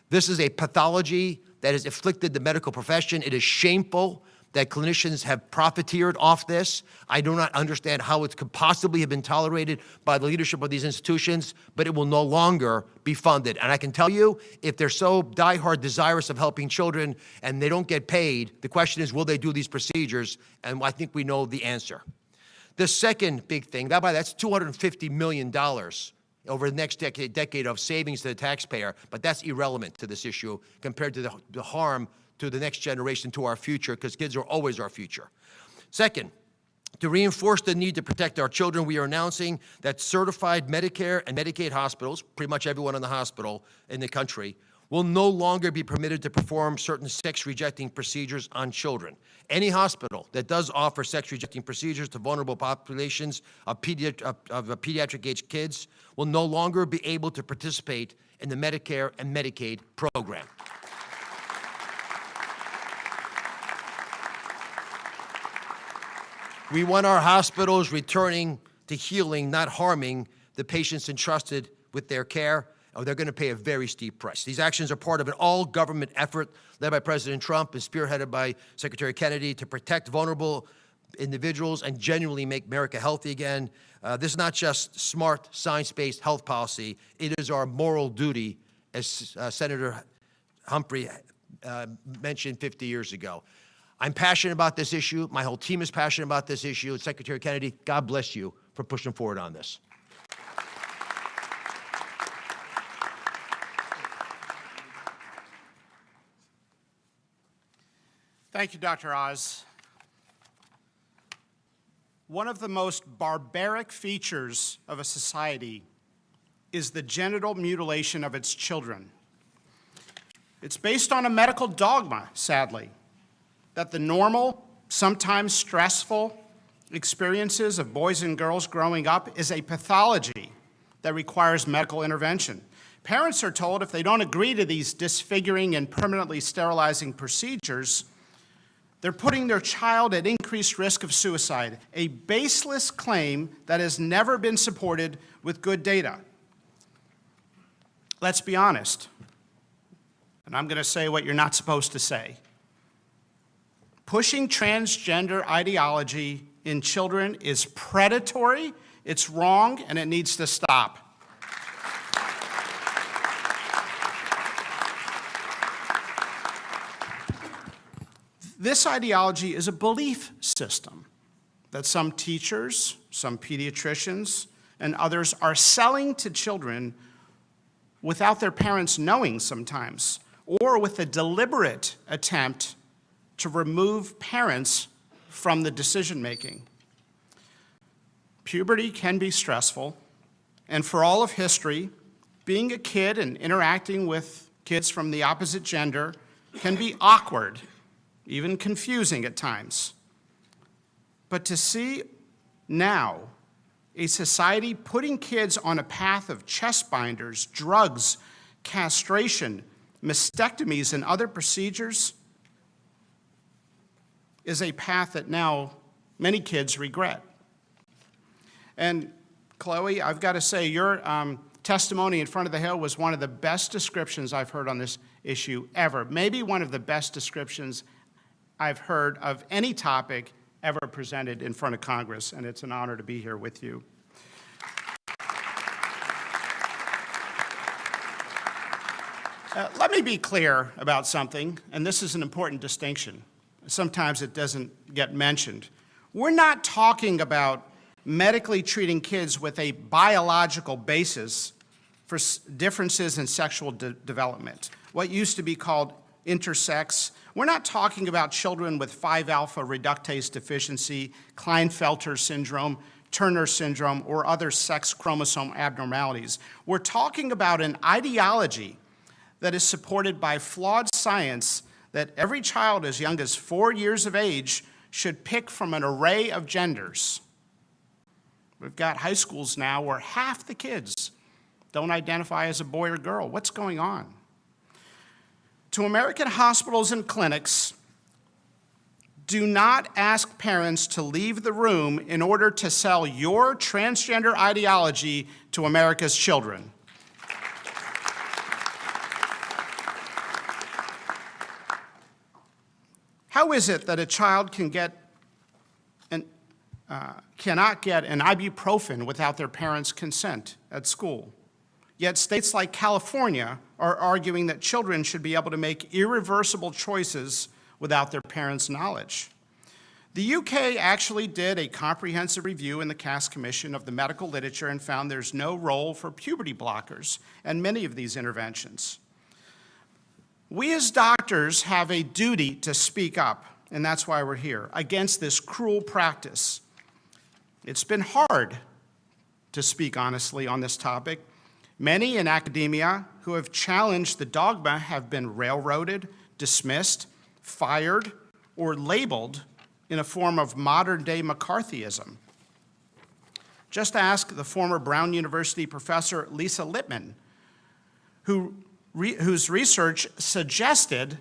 This is a pathology that has afflicted the medical profession. It is shameful that clinicians have profiteered off this. I do not understand how it could possibly have been tolerated by the leadership of these institutions, but it will no longer be funded. And I can tell you, if they're so diehard desirous of helping children and they don't get paid, the question is, will they do these procedures? And I think we know the answer. The second big thing, that's $250 million over the next decade of savings to the taxpayer, but that's irrelevant to this issue compared to the harm to the next generation, to our future, because kids are always our future. Second, to reinforce the need to protect our children, we are announcing that certified Medicare and Medicaid hospitals, pretty much everyone in the hospital in the country, will no longer be permitted to perform certain sex-rejecting procedures on children. Any hospital that does offer sex-rejecting procedures to vulnerable populations of pediatric-age kids will no longer be able to participate in the Medicare and Medicaid program. We want our hospitals returning to healing, not harming the patients entrusted with their care, or they're going to pay a very steep price. These actions are part of an all-government effort led by President Trump and spearheaded by Secretary Kennedy to protect vulnerable individuals and genuinely make America healthy again. This is not just smart, science-based health policy. It is our moral duty, as Senator Humphrey mentioned 50 years ago. I'm passionate about this issue. My whole team is passionate about this issue. Secretary Kennedy, God bless you for pushing forward on this. Thank you, Dr. Oz. One of the most barbaric features of a society is the genital mutilation of its children. It's based on a medical dogma, sadly, that the normal, sometimes stressful experiences of boys and girls growing up is a pathology that requires medical intervention. Parents are told if they don't agree to these disfiguring and permanently sterilizing procedures, they're putting their child at increased risk of suicide, a baseless claim that has never been supported with good data. Let's be honest, and I'm going to say what you're not supposed to say. Pushing transgender ideology in children is predatory, it's wrong, and it needs to stop. This ideology is a belief system that some teachers, some pediatricians, and others are selling to children without their parents knowing sometimes, or with a deliberate attempt to remove parents from the decision-making. Puberty can be stressful, and for all of history, being a kid and interacting with kids from the opposite gender can be awkward, even confusing at times. But to see now a society putting kids on a path of chest binders, drugs, castration, mastectomies, and other procedures is a path that now many kids regret. And Chloe, I've got to say, your testimony in front of the Hill was one of the best descriptions I've heard on this issue ever. Maybe one of the best descriptions I've heard of any topic ever presented in front of Congress, and it's an honor to be here with you. Let me be clear about something, and this is an important distinction. Sometimes it doesn't get mentioned. We're not talking about medically treating kids with a biological basis for differences in sexual development, what used to be called intersex. We're not talking about children with 5-alpha reductase deficiency, Klinefelter syndrome, Turner syndrome, or other sex chromosome abnormalities. We're talking about an ideology that is supported by flawed science that every child as young as 4 years of age should pick from an array of genders. We've got high schools now where half the kids don't identify as a boy or girl. What's going on? To American hospitals and clinics, do not ask parents to leave the room in order to sell your transgender ideology to America's children. How is it that a child cannot get an ibuprofen without their parents' consent at school? Yet states like California are arguing that children should be able to make irreversible choices without their parents' knowledge. The UK actually did a comprehensive review in the Cass Commission of the medical literature and found there's no role for puberty blockers in many of these interventions. We as doctors have a duty to speak up, and that's why we're here, against this cruel practice. It's been hard to speak honestly on this topic. Many in academia who have challenged the dogma have been railroaded, dismissed, fired, or labeled in a form of modern-day McCarthyism. Just ask the former Brown University professor Lisa Lippman, whose research suggested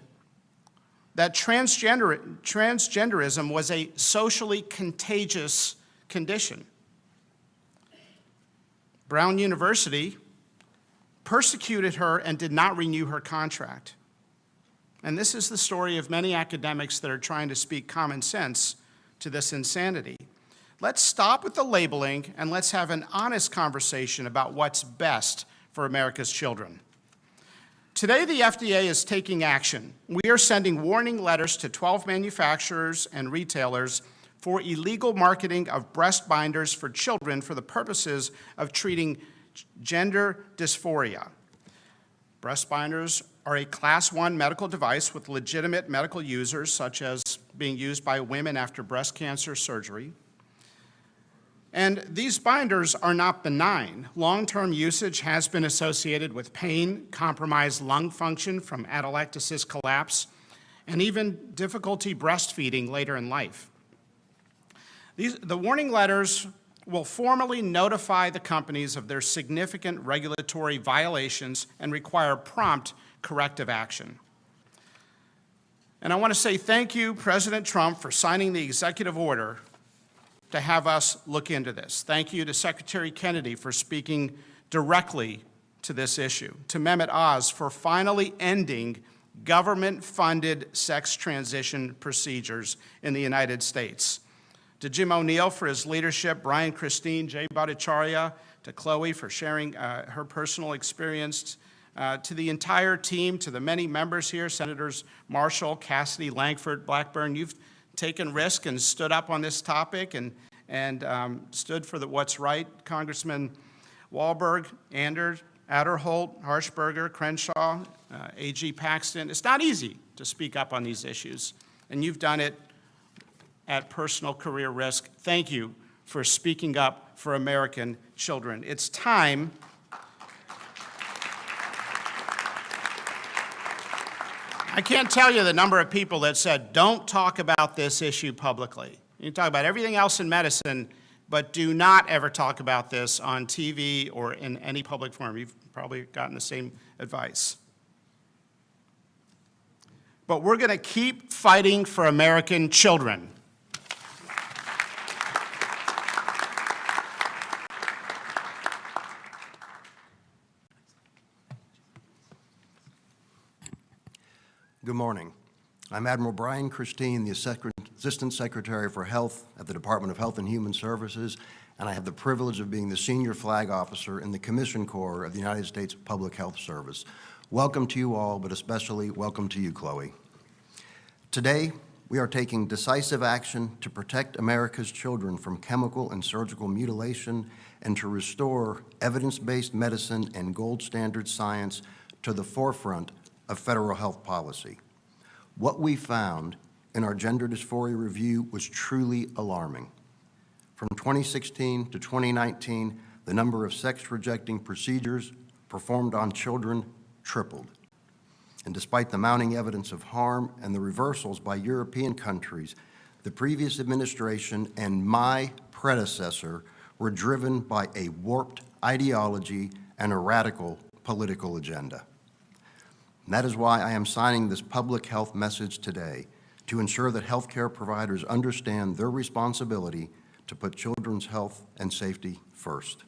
that transgenderism was a socially contagious condition. Brown University persecuted her and did not renew her contract. And this is the story of many academics that are trying to speak common sense to this insanity. Let's stop with the labeling and let's have an honest conversation about what's best for America's children. Today, the FDA is taking action. We are sending warning letters to 12 manufacturers and retailers for illegal marketing of breast binders for children for the purposes of treating gender dysphoria. Breast binders are a Class 1 medical device with legitimate medical users, such as being used by women after breast cancer surgery. And these binders are not benign. Long-term usage has been associated with pain, compromised lung function from atelectasis collapse, and even difficulty breastfeeding later in life. The warning letters will formally notify the companies of their significant regulatory violations and require prompt corrective action. And I want to say thank you, President Trump, for signing the executive order to have us look into this. Thank you to Secretary Kennedy for speaking directly to this issue, to Mehmet Oz for finally ending government-funded sex transition procedures in the United States, to Jim O'Neill for his leadership, Brian Christine, Jay Bhattacharya, to Chloe for sharing her personal experience, to the entire team, to the many members here, Senators Marshall, Cassidy, Langford, Blackburn. You've taken risk and stood up on this topic and stood for what's right. Congressman Wahlberg, Anders, Adderholt, Harshberger, Crenshaw, AG Paxton. It's not easy to speak up on these issues, and you've done it at personal career risk. Thank you for speaking up for American children. It's time I can't tell you the number of people that said, don't talk about this issue publicly. You can talk about everything else in medicine, but do not ever talk about this on TV or in any public forum. You've probably gotten the same advice. But we're going to keep fighting for American children. Good morning. I'm Admiral Brian Christine, the Assistant Secretary for Health at the Department of Health and Human Services, and I have the privilege of being the Senior Flag Officer in the Commission Corps of the United States Public Health Service. Welcome to you all, but especially welcome to you, Chloe. Today, we are taking decisive action to protect America's children from chemical and surgical mutilation and to restore evidence-based medicine and gold standard science to the forefront of federal health policy. What we found in our gender dysphoria review was truly alarming. From 2016 to 2019, the number of sex-rejecting procedures performed on children tripled. And despite the mounting evidence of harm and the reversals by European countries, the previous administration and my predecessor were driven by a warped ideology and a radical political agenda. And that is why I am signing this public health message today, to ensure that healthcare providers understand their responsibility to put children's health and safety first.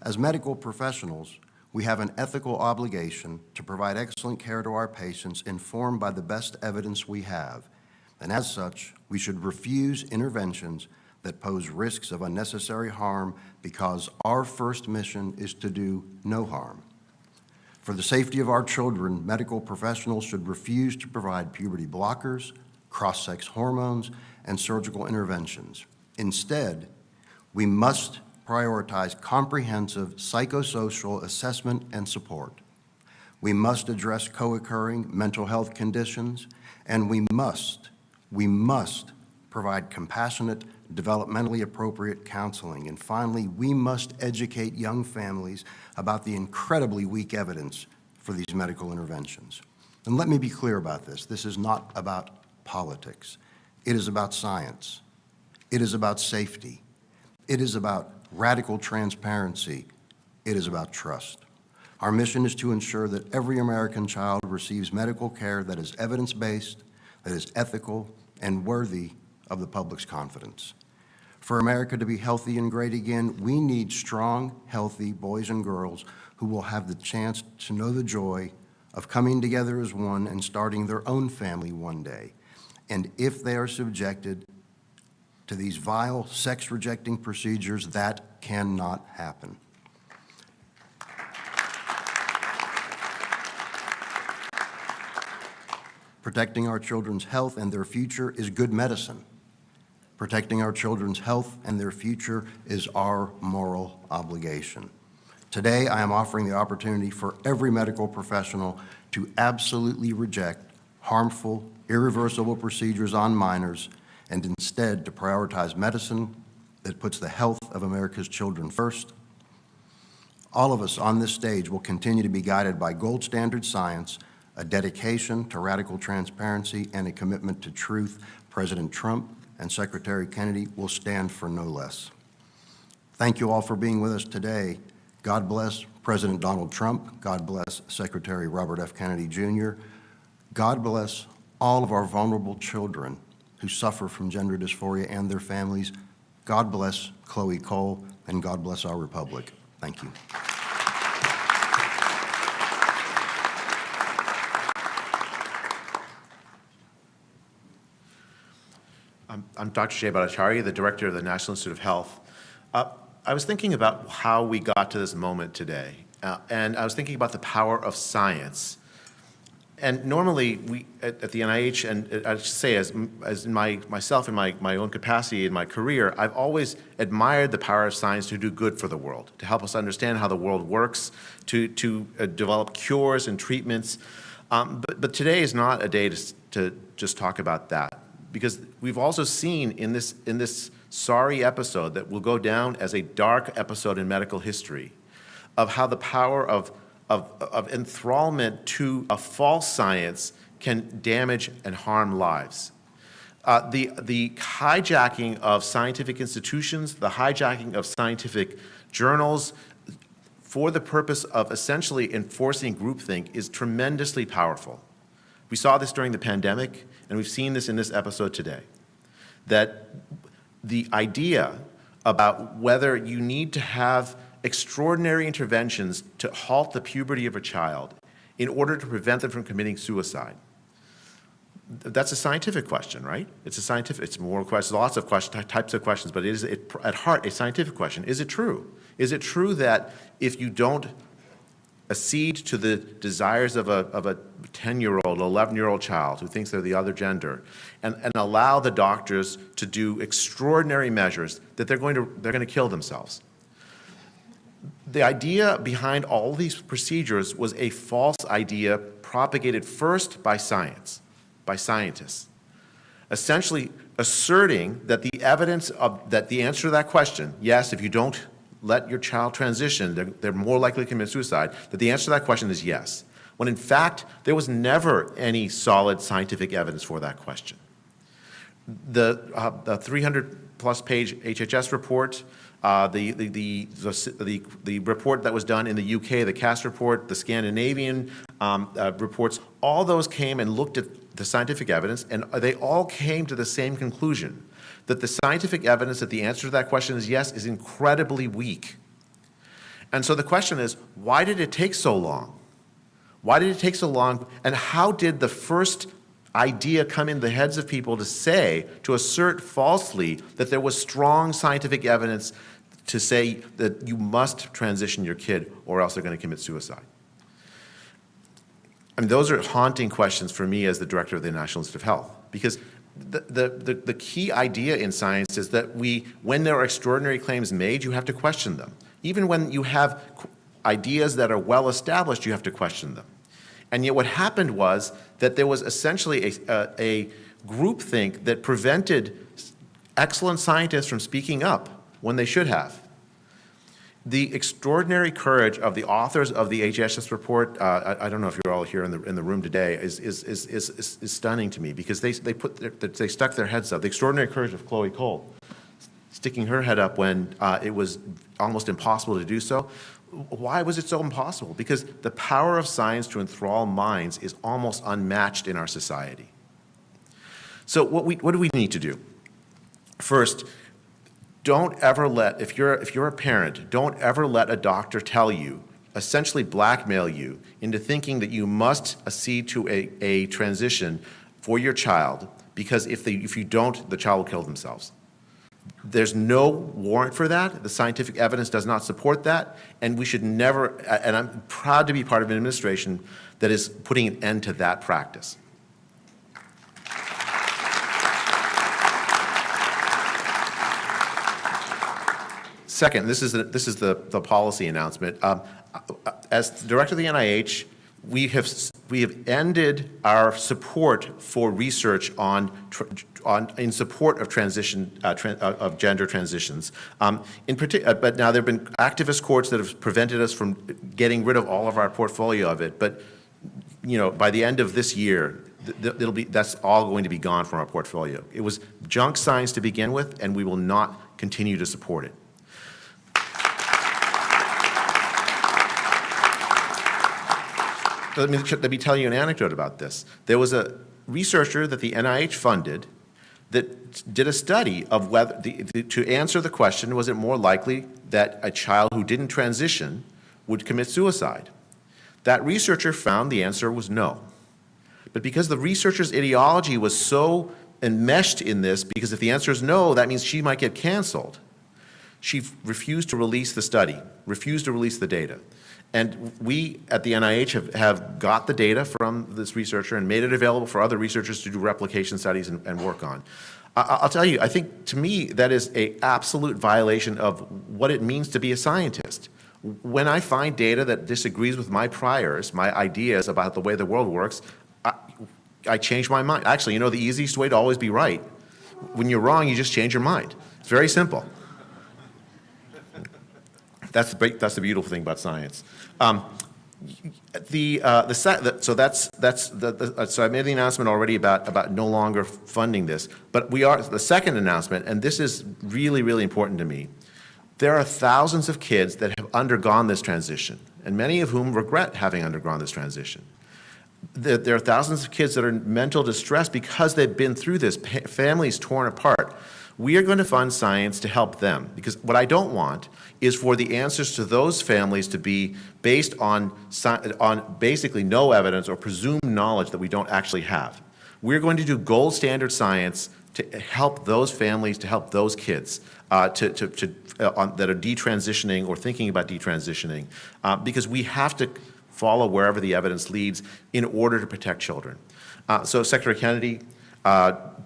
As medical professionals, we have an ethical obligation to provide excellent care to our patients informed by the best evidence we have. And as such, we should refuse interventions that pose risks of unnecessary harm because our first mission is to do no harm. For the safety of our children, medical professionals should refuse to provide puberty blockers, cross-sex hormones, and surgical interventions. Instead, we must prioritize comprehensive psychosocial assessment and support. We must address co-occurring mental health conditions, and we must provide compassionate, developmentally appropriate counseling. And finally, we must educate young families about the incredibly weak evidence for these medical interventions. And let me be clear about this. This is not about politics. It is about science. It is about safety. It is about radical transparency. It is about trust. Our mission is to ensure that every American child receives medical care that is evidence-based, that is ethical, and worthy of the public's confidence. For America to be healthy and great again, we need strong, healthy boys and girls who will have the chance to know the joy of coming together as one and starting their own family one day. And if they are subjected to these vile, sex-rejecting procedures, that cannot happen. Protecting our children's health and their future is good medicine. Protecting our children's health and their future is our moral obligation. Today, I am offering the opportunity for every medical professional to absolutely reject harmful, irreversible procedures on minors and instead to prioritize medicine that puts the health of America's children first. All of us on this stage will continue to be guided by gold standard science, a dedication to radical transparency, and a commitment to truth. President Trump and Secretary Kennedy will stand for no less. Thank you all for being with us today. God bless President Donald Trump. God bless Secretary Robert F. Kennedy, Jr. God bless all of our vulnerable children who suffer from gender dysphoria and their families. God bless Chloe Cole, and God bless our republic. Thank you. I'm Dr. Jay Bhattacharya, the Director of the National Institute of Health. I was thinking about how we got to this moment today, and I was thinking about the power of science. And normally, we at the NIH, and I should say, as in myself in my own capacity in my career, I've always admired the power of science to do good for the world, to help us understand how the world works, to develop cures and treatments. But today is not a day to just talk about that, because we've also seen in this sorry episode that will go down as a dark episode in medical history of how the power of enthrallment to a false science can damage and harm lives. The hijacking of scientific institutions, the hijacking of scientific journals for the purpose of essentially enforcing groupthink is tremendously powerful. We saw this during the pandemic, and we've seen this in this episode today, that the idea about whether you need to have extraordinary interventions to halt the puberty of a child in order to prevent them from committing suicide. That's a scientific question, right? It's more questions, lots of types of questions, but it is at heart a scientific question. Is it true? Is it true that if you don't accede to the desires of a 10-year-old, 11-year-old child who thinks they're the other gender, and allow the doctors to do extraordinary measures, that they're going to kill themselves? The idea behind all these procedures was a false idea propagated first by science, by scientists, essentially asserting that the evidence that the answer to that question, yes, if you don't let your child transition, they're more likely to commit suicide, that the answer to that question is yes, when in fact there was never any solid scientific evidence for that question. The 300-plus page HHS report, the report that was done in the UK, the CAS report, the Scandinavian reports, all those came and looked at the scientific evidence, and they all came to the same conclusion, that the scientific evidence that the answer to that question is yes is incredibly weak. And so the question is, why did it take so long? Why did it take so long, and how did the first idea come in the heads of people to assert falsely that there was strong scientific evidence to say that you must transition your kid or else they're going to commit suicide? I mean, those are haunting questions for me as the director of the National Institute of Health, because the key idea in science is that when there are extraordinary claims made, you have to question them. Even when you have ideas that are well established, you have to question them. And yet what happened was that there was essentially a groupthink that prevented excellent scientists from speaking up when they should have. The extraordinary courage of the authors of the HHS report, I don't know if you're all here in the room today, is stunning to me, because they stuck their heads up. The extraordinary courage of Chloe Cole, sticking her head up when it was almost impossible to do so. Why was it so impossible? Because the power of science to enthrall minds is almost unmatched in our society. So what do we need to do? First, don't ever let, if you're a parent, don't ever let a doctor tell you, essentially blackmail you into thinking that you must accede to a transition for your child, because if you don't, the child will kill themselves. There's no warrant for that. The scientific evidence does not support that, and we should never, and I'm proud to be part of an administration that is putting an end to that practice. Second, this is the policy announcement. As director of the NIH, we have ended our support for research in support of of gender transitions. But now there have been activist courts that have prevented us from getting rid of all of our portfolio of it. But by the end of this year, that's all going to be gone from our portfolio. It was junk science to begin with, and we will not continue to support it. Let me tell you an anecdote about this. There was a researcher that the NIH funded that did a study of whether, to answer the question, was it more likely that a child who didn't transition would commit suicide? That researcher found the answer was no. But because the researcher's ideology was so enmeshed in this, because if the answer is no, that means she might get canceled, she refused to release the study, refused to release the data. And we at the NIH have got the data from this researcher and made it available for other researchers to do replication studies and work on. I'll tell you, I think to me that is an absolute violation of what it means to be a scientist. When I find data that disagrees with my priors, my ideas about the way the world works, I change my mind. Actually, the easiest way to always be right, when you're wrong, you just change your mind. It's very simple. That's the beautiful thing about science. So I made the announcement already about no longer funding this, but the second announcement, and this is really, really important to me. There are thousands of kids that have undergone this transition, and many of whom regret having undergone this transition. There are thousands of kids that are in mental distress because they've been through this, families torn apart. We are going to fund science to help them, because what I don't want is for the answers to those families to be based on basically no evidence or presumed knowledge that we don't actually have. We're going to do gold standard science to help those families, to help those kids that are detransitioning or thinking about detransitioning, because we have to follow wherever the evidence leads in order to protect children. So Secretary Kennedy,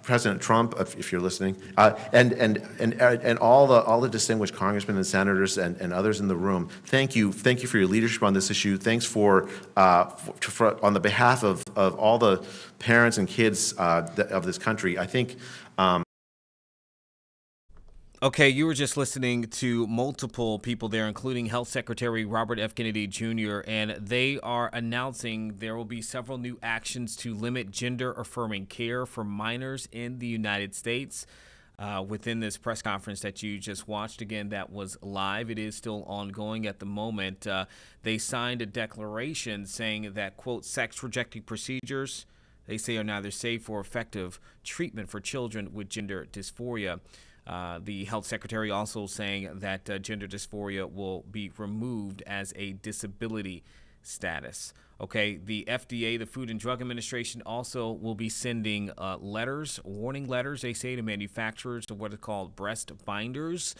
President Trump, if you're listening, and all the distinguished congressmen and senators and others in the room, thank you for your leadership on this issue. Thanks for on the behalf of all the parents and kids of this country. I think. Okay, you were just listening to multiple people there, including Health Secretary Robert F. Kennedy Jr., and they are announcing there will be several new actions to limit gender-affirming care for minors in the United States. Within this press conference that you just watched, again, that was live. It is still ongoing at the moment. They signed a declaration saying that, quote, sex-rejecting procedures, they say, are neither safe or effective treatment for children with gender dysphoria. The health secretary also saying that gender dysphoria will be removed as a disability status. Okay, the FDA, the Food and Drug Administration, also will be sending letters, warning letters, they say, to manufacturers of what are called breast binders,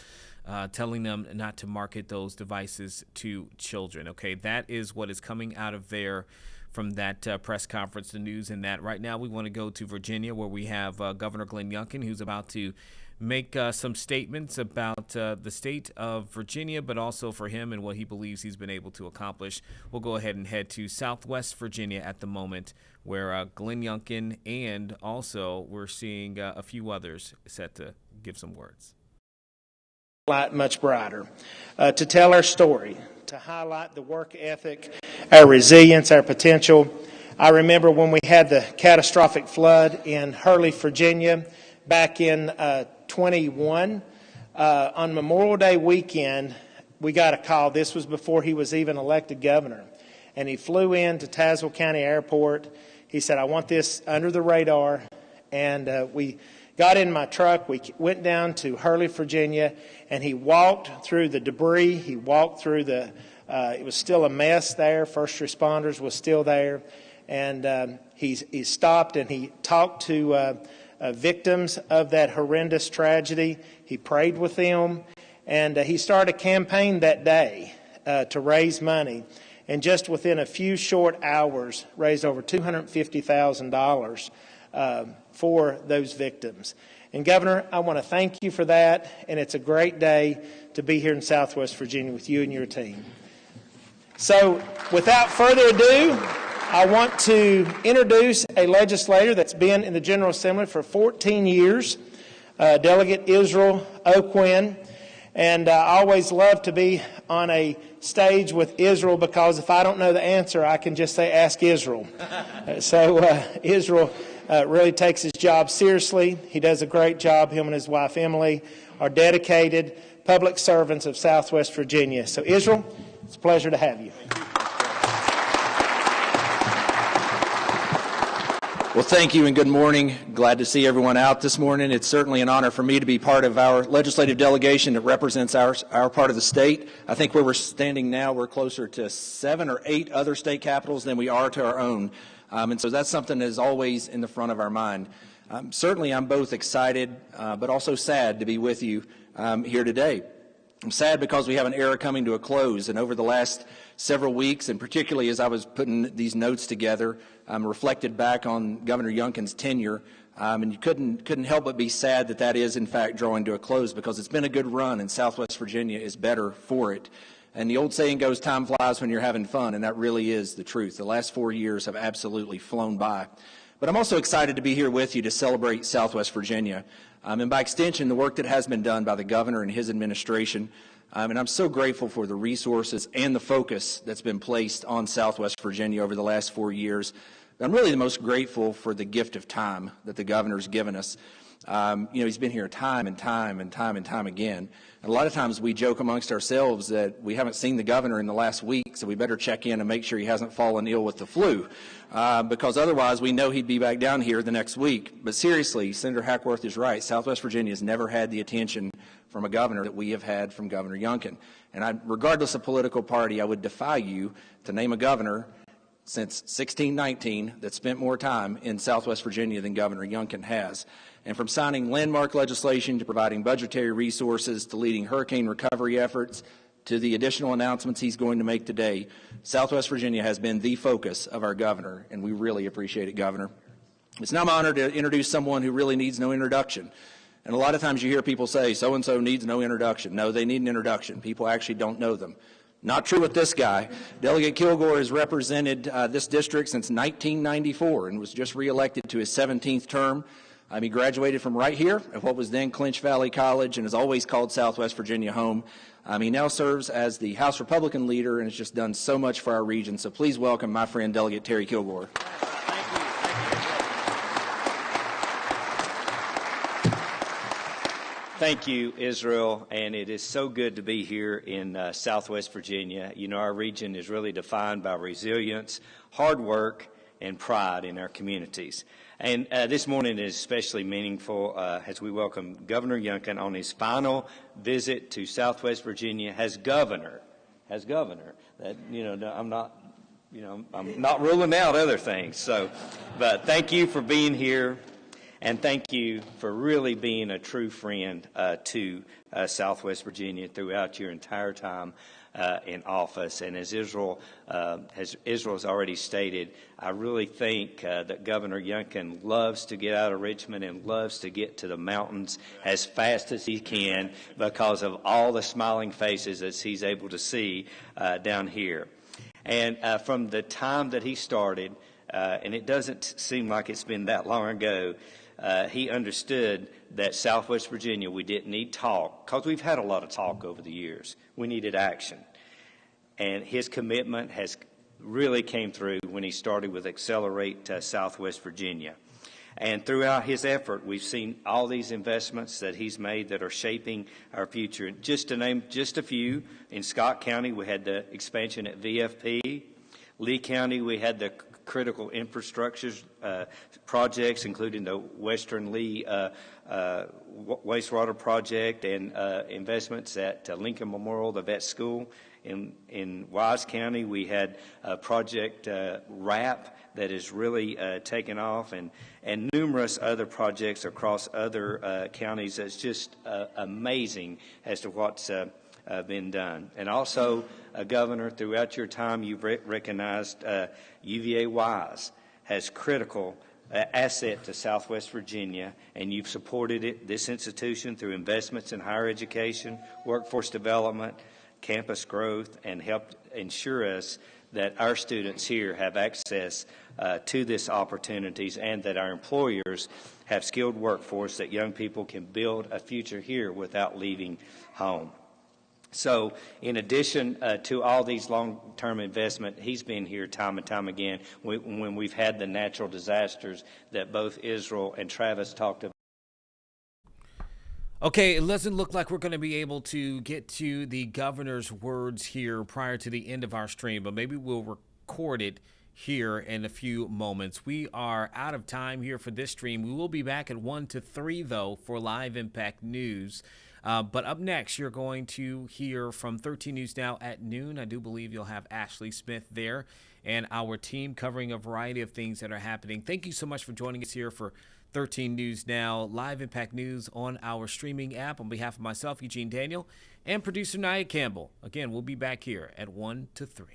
telling them not to market those devices to children. Okay, that is what is coming out of there from that press conference, the news in that. Right now we want to go to Virginia, where we have Governor Glenn Youngkin, who's about to make some statements about the state of Virginia, but also for him and what he believes he's been able to accomplish. We'll go ahead and head to Southwest Virginia at the moment, where Glenn Youngkin and also we're seeing a few others set to give some words. Light much brighter, to tell our story, to highlight the work ethic, our resilience, our potential. I remember when we had the catastrophic flood in Hurley, Virginia, back in 21, on Memorial Day weekend, we got a call. This was before he was even elected governor. And he flew in to Tazewell County Airport. He said, I want this under the radar. And we got in my truck. We went down to Hurley, Virginia, and he walked through the debris. He walked through it was still a mess there. First responders was still there. And he stopped and he talked to victims of that horrendous tragedy. He prayed with them, and he started a campaign that day to raise money. And just within a few short hours, raised over $250,000 for those victims. And Governor, I want to thank you for that, and it's a great day to be here in Southwest Virginia with you and your team. So, without further ado, I want to introduce a legislator that's been in the General Assembly for 14 years, Delegate Israel O'Quinn. And I always love to be on a stage with Israel, because if I don't know the answer, I can just say, ask Israel. Israel really takes his job seriously. He does a great job. Him and his wife, Emily, are dedicated public servants of Southwest Virginia. So, Israel, it's a pleasure to have you. Well, thank you and good morning. Glad to see everyone out this morning. It's certainly an honor for me to be part of our legislative delegation that represents our part of the state. I think where we're standing now, we're closer to 7 or 8 other state capitals than we are to our own. And so that's something that is always in the front of our mind. Certainly, I'm both excited but also sad to be with you here today. I'm sad because we have an era coming to a close, and over the last several weeks, and particularly as I was putting these notes together, reflected back on Governor Youngkin's tenure, and you couldn't help but be sad that is in fact drawing to a close, because it's been a good run, and Southwest Virginia is better for it. And the old saying goes, time flies when you're having fun, and that really is the truth. The last 4 years have absolutely flown by. But I'm also excited to be here with you to celebrate Southwest Virginia. And by extension, the work that has been done by the governor and his administration. And I'm so grateful for the resources and the focus that's been placed on Southwest Virginia over the last 4 years. I'm really the most grateful for the gift of time that the governor's given us. He's been here time and time again. And a lot of times we joke amongst ourselves that we haven't seen the governor in the last week, so we better check in and make sure he hasn't fallen ill with the flu, because otherwise we know he'd be back down here the next week. But seriously, Senator Hackworth is right. Southwest Virginia has never had the attention from a governor that we have had from Governor Youngkin. And regardless of political party, I would defy you to name a governor since 1619 that spent more time in Southwest Virginia than Governor Youngkin has. And from signing landmark legislation to providing budgetary resources to leading hurricane recovery efforts to the additional announcements he's going to make today, Southwest Virginia has been the focus of our governor, and we really appreciate it, Governor. It's now my honor to introduce someone who really needs no introduction. And a lot of times you hear people say, so-and-so needs no introduction. No, they need an introduction. People actually don't know them. Not true with this guy. Delegate Kilgore has represented this district since 1994 and was just reelected to his 17th term. He graduated from right here at what was then Clinch Valley College and has always called Southwest Virginia home. He now serves as the House Republican leader and has just done so much for our region. So please welcome my friend Delegate Terry Kilgore. Thank you, Israel, and it is so good to be here in Southwest Virginia. You know, our region is really defined by resilience, hard work, and pride in our communities. And this morning is especially meaningful as we welcome Governor Youngkin on his final visit to Southwest Virginia as governor. That, I'm not ruling out other things. So, but thank you for being here. And thank you for really being a true friend to Southwest Virginia throughout your entire time in office. And as Israel has already stated, I really think that Governor Youngkin loves to get out of Richmond and loves to get to the mountains as fast as he can because of all the smiling faces that he's able to see down here. And from the time that he started, and it doesn't seem like it's been that long ago, he understood that Southwest Virginia, we didn't need talk, because we've had a lot of talk over the years. We needed action. And his commitment has really came through when he started with Accelerate Southwest Virginia. And throughout his effort, we've seen all these investments that he's made that are shaping our future. Just to name just a few, in Scott County, we had the expansion at VFP. Lee County, we had the critical infrastructure projects, including the Western Lee wastewater project and investments at Lincoln Memorial, the vet school. In Wise County, we had Project RAP that is really taken off, and numerous other projects across other counties. That's just amazing as to what's been done. And also, Governor, throughout your time, you've recognized UVA Wise has critical asset to Southwest Virginia, and you've supported this institution through investments in higher education, workforce development, campus growth, and helped ensure us that our students here have access to these opportunities and that our employers have skilled workforce that young people can build a future here without leaving home. So in addition to all these long-term investment, he's been here time and time again when we've had the natural disasters that both Israel and Travis talked about. Okay, it doesn't look like we're going to be able to get to the governor's words here prior to the end of our stream, but maybe we'll record it here in a few moments. We are out of time here for this stream. We will be back at 1 to 3, though, for Live Impact News. But up next, you're going to hear from 13 News Now at noon. I do believe you'll have Ashley Smith there and our team covering a variety of things that are happening. Thank you so much for joining us here for 13 News Now, Live Impact News on our streaming app. On behalf of myself, Eugene Daniel, and producer Nia Campbell, again, we'll be back here at 1 to 3.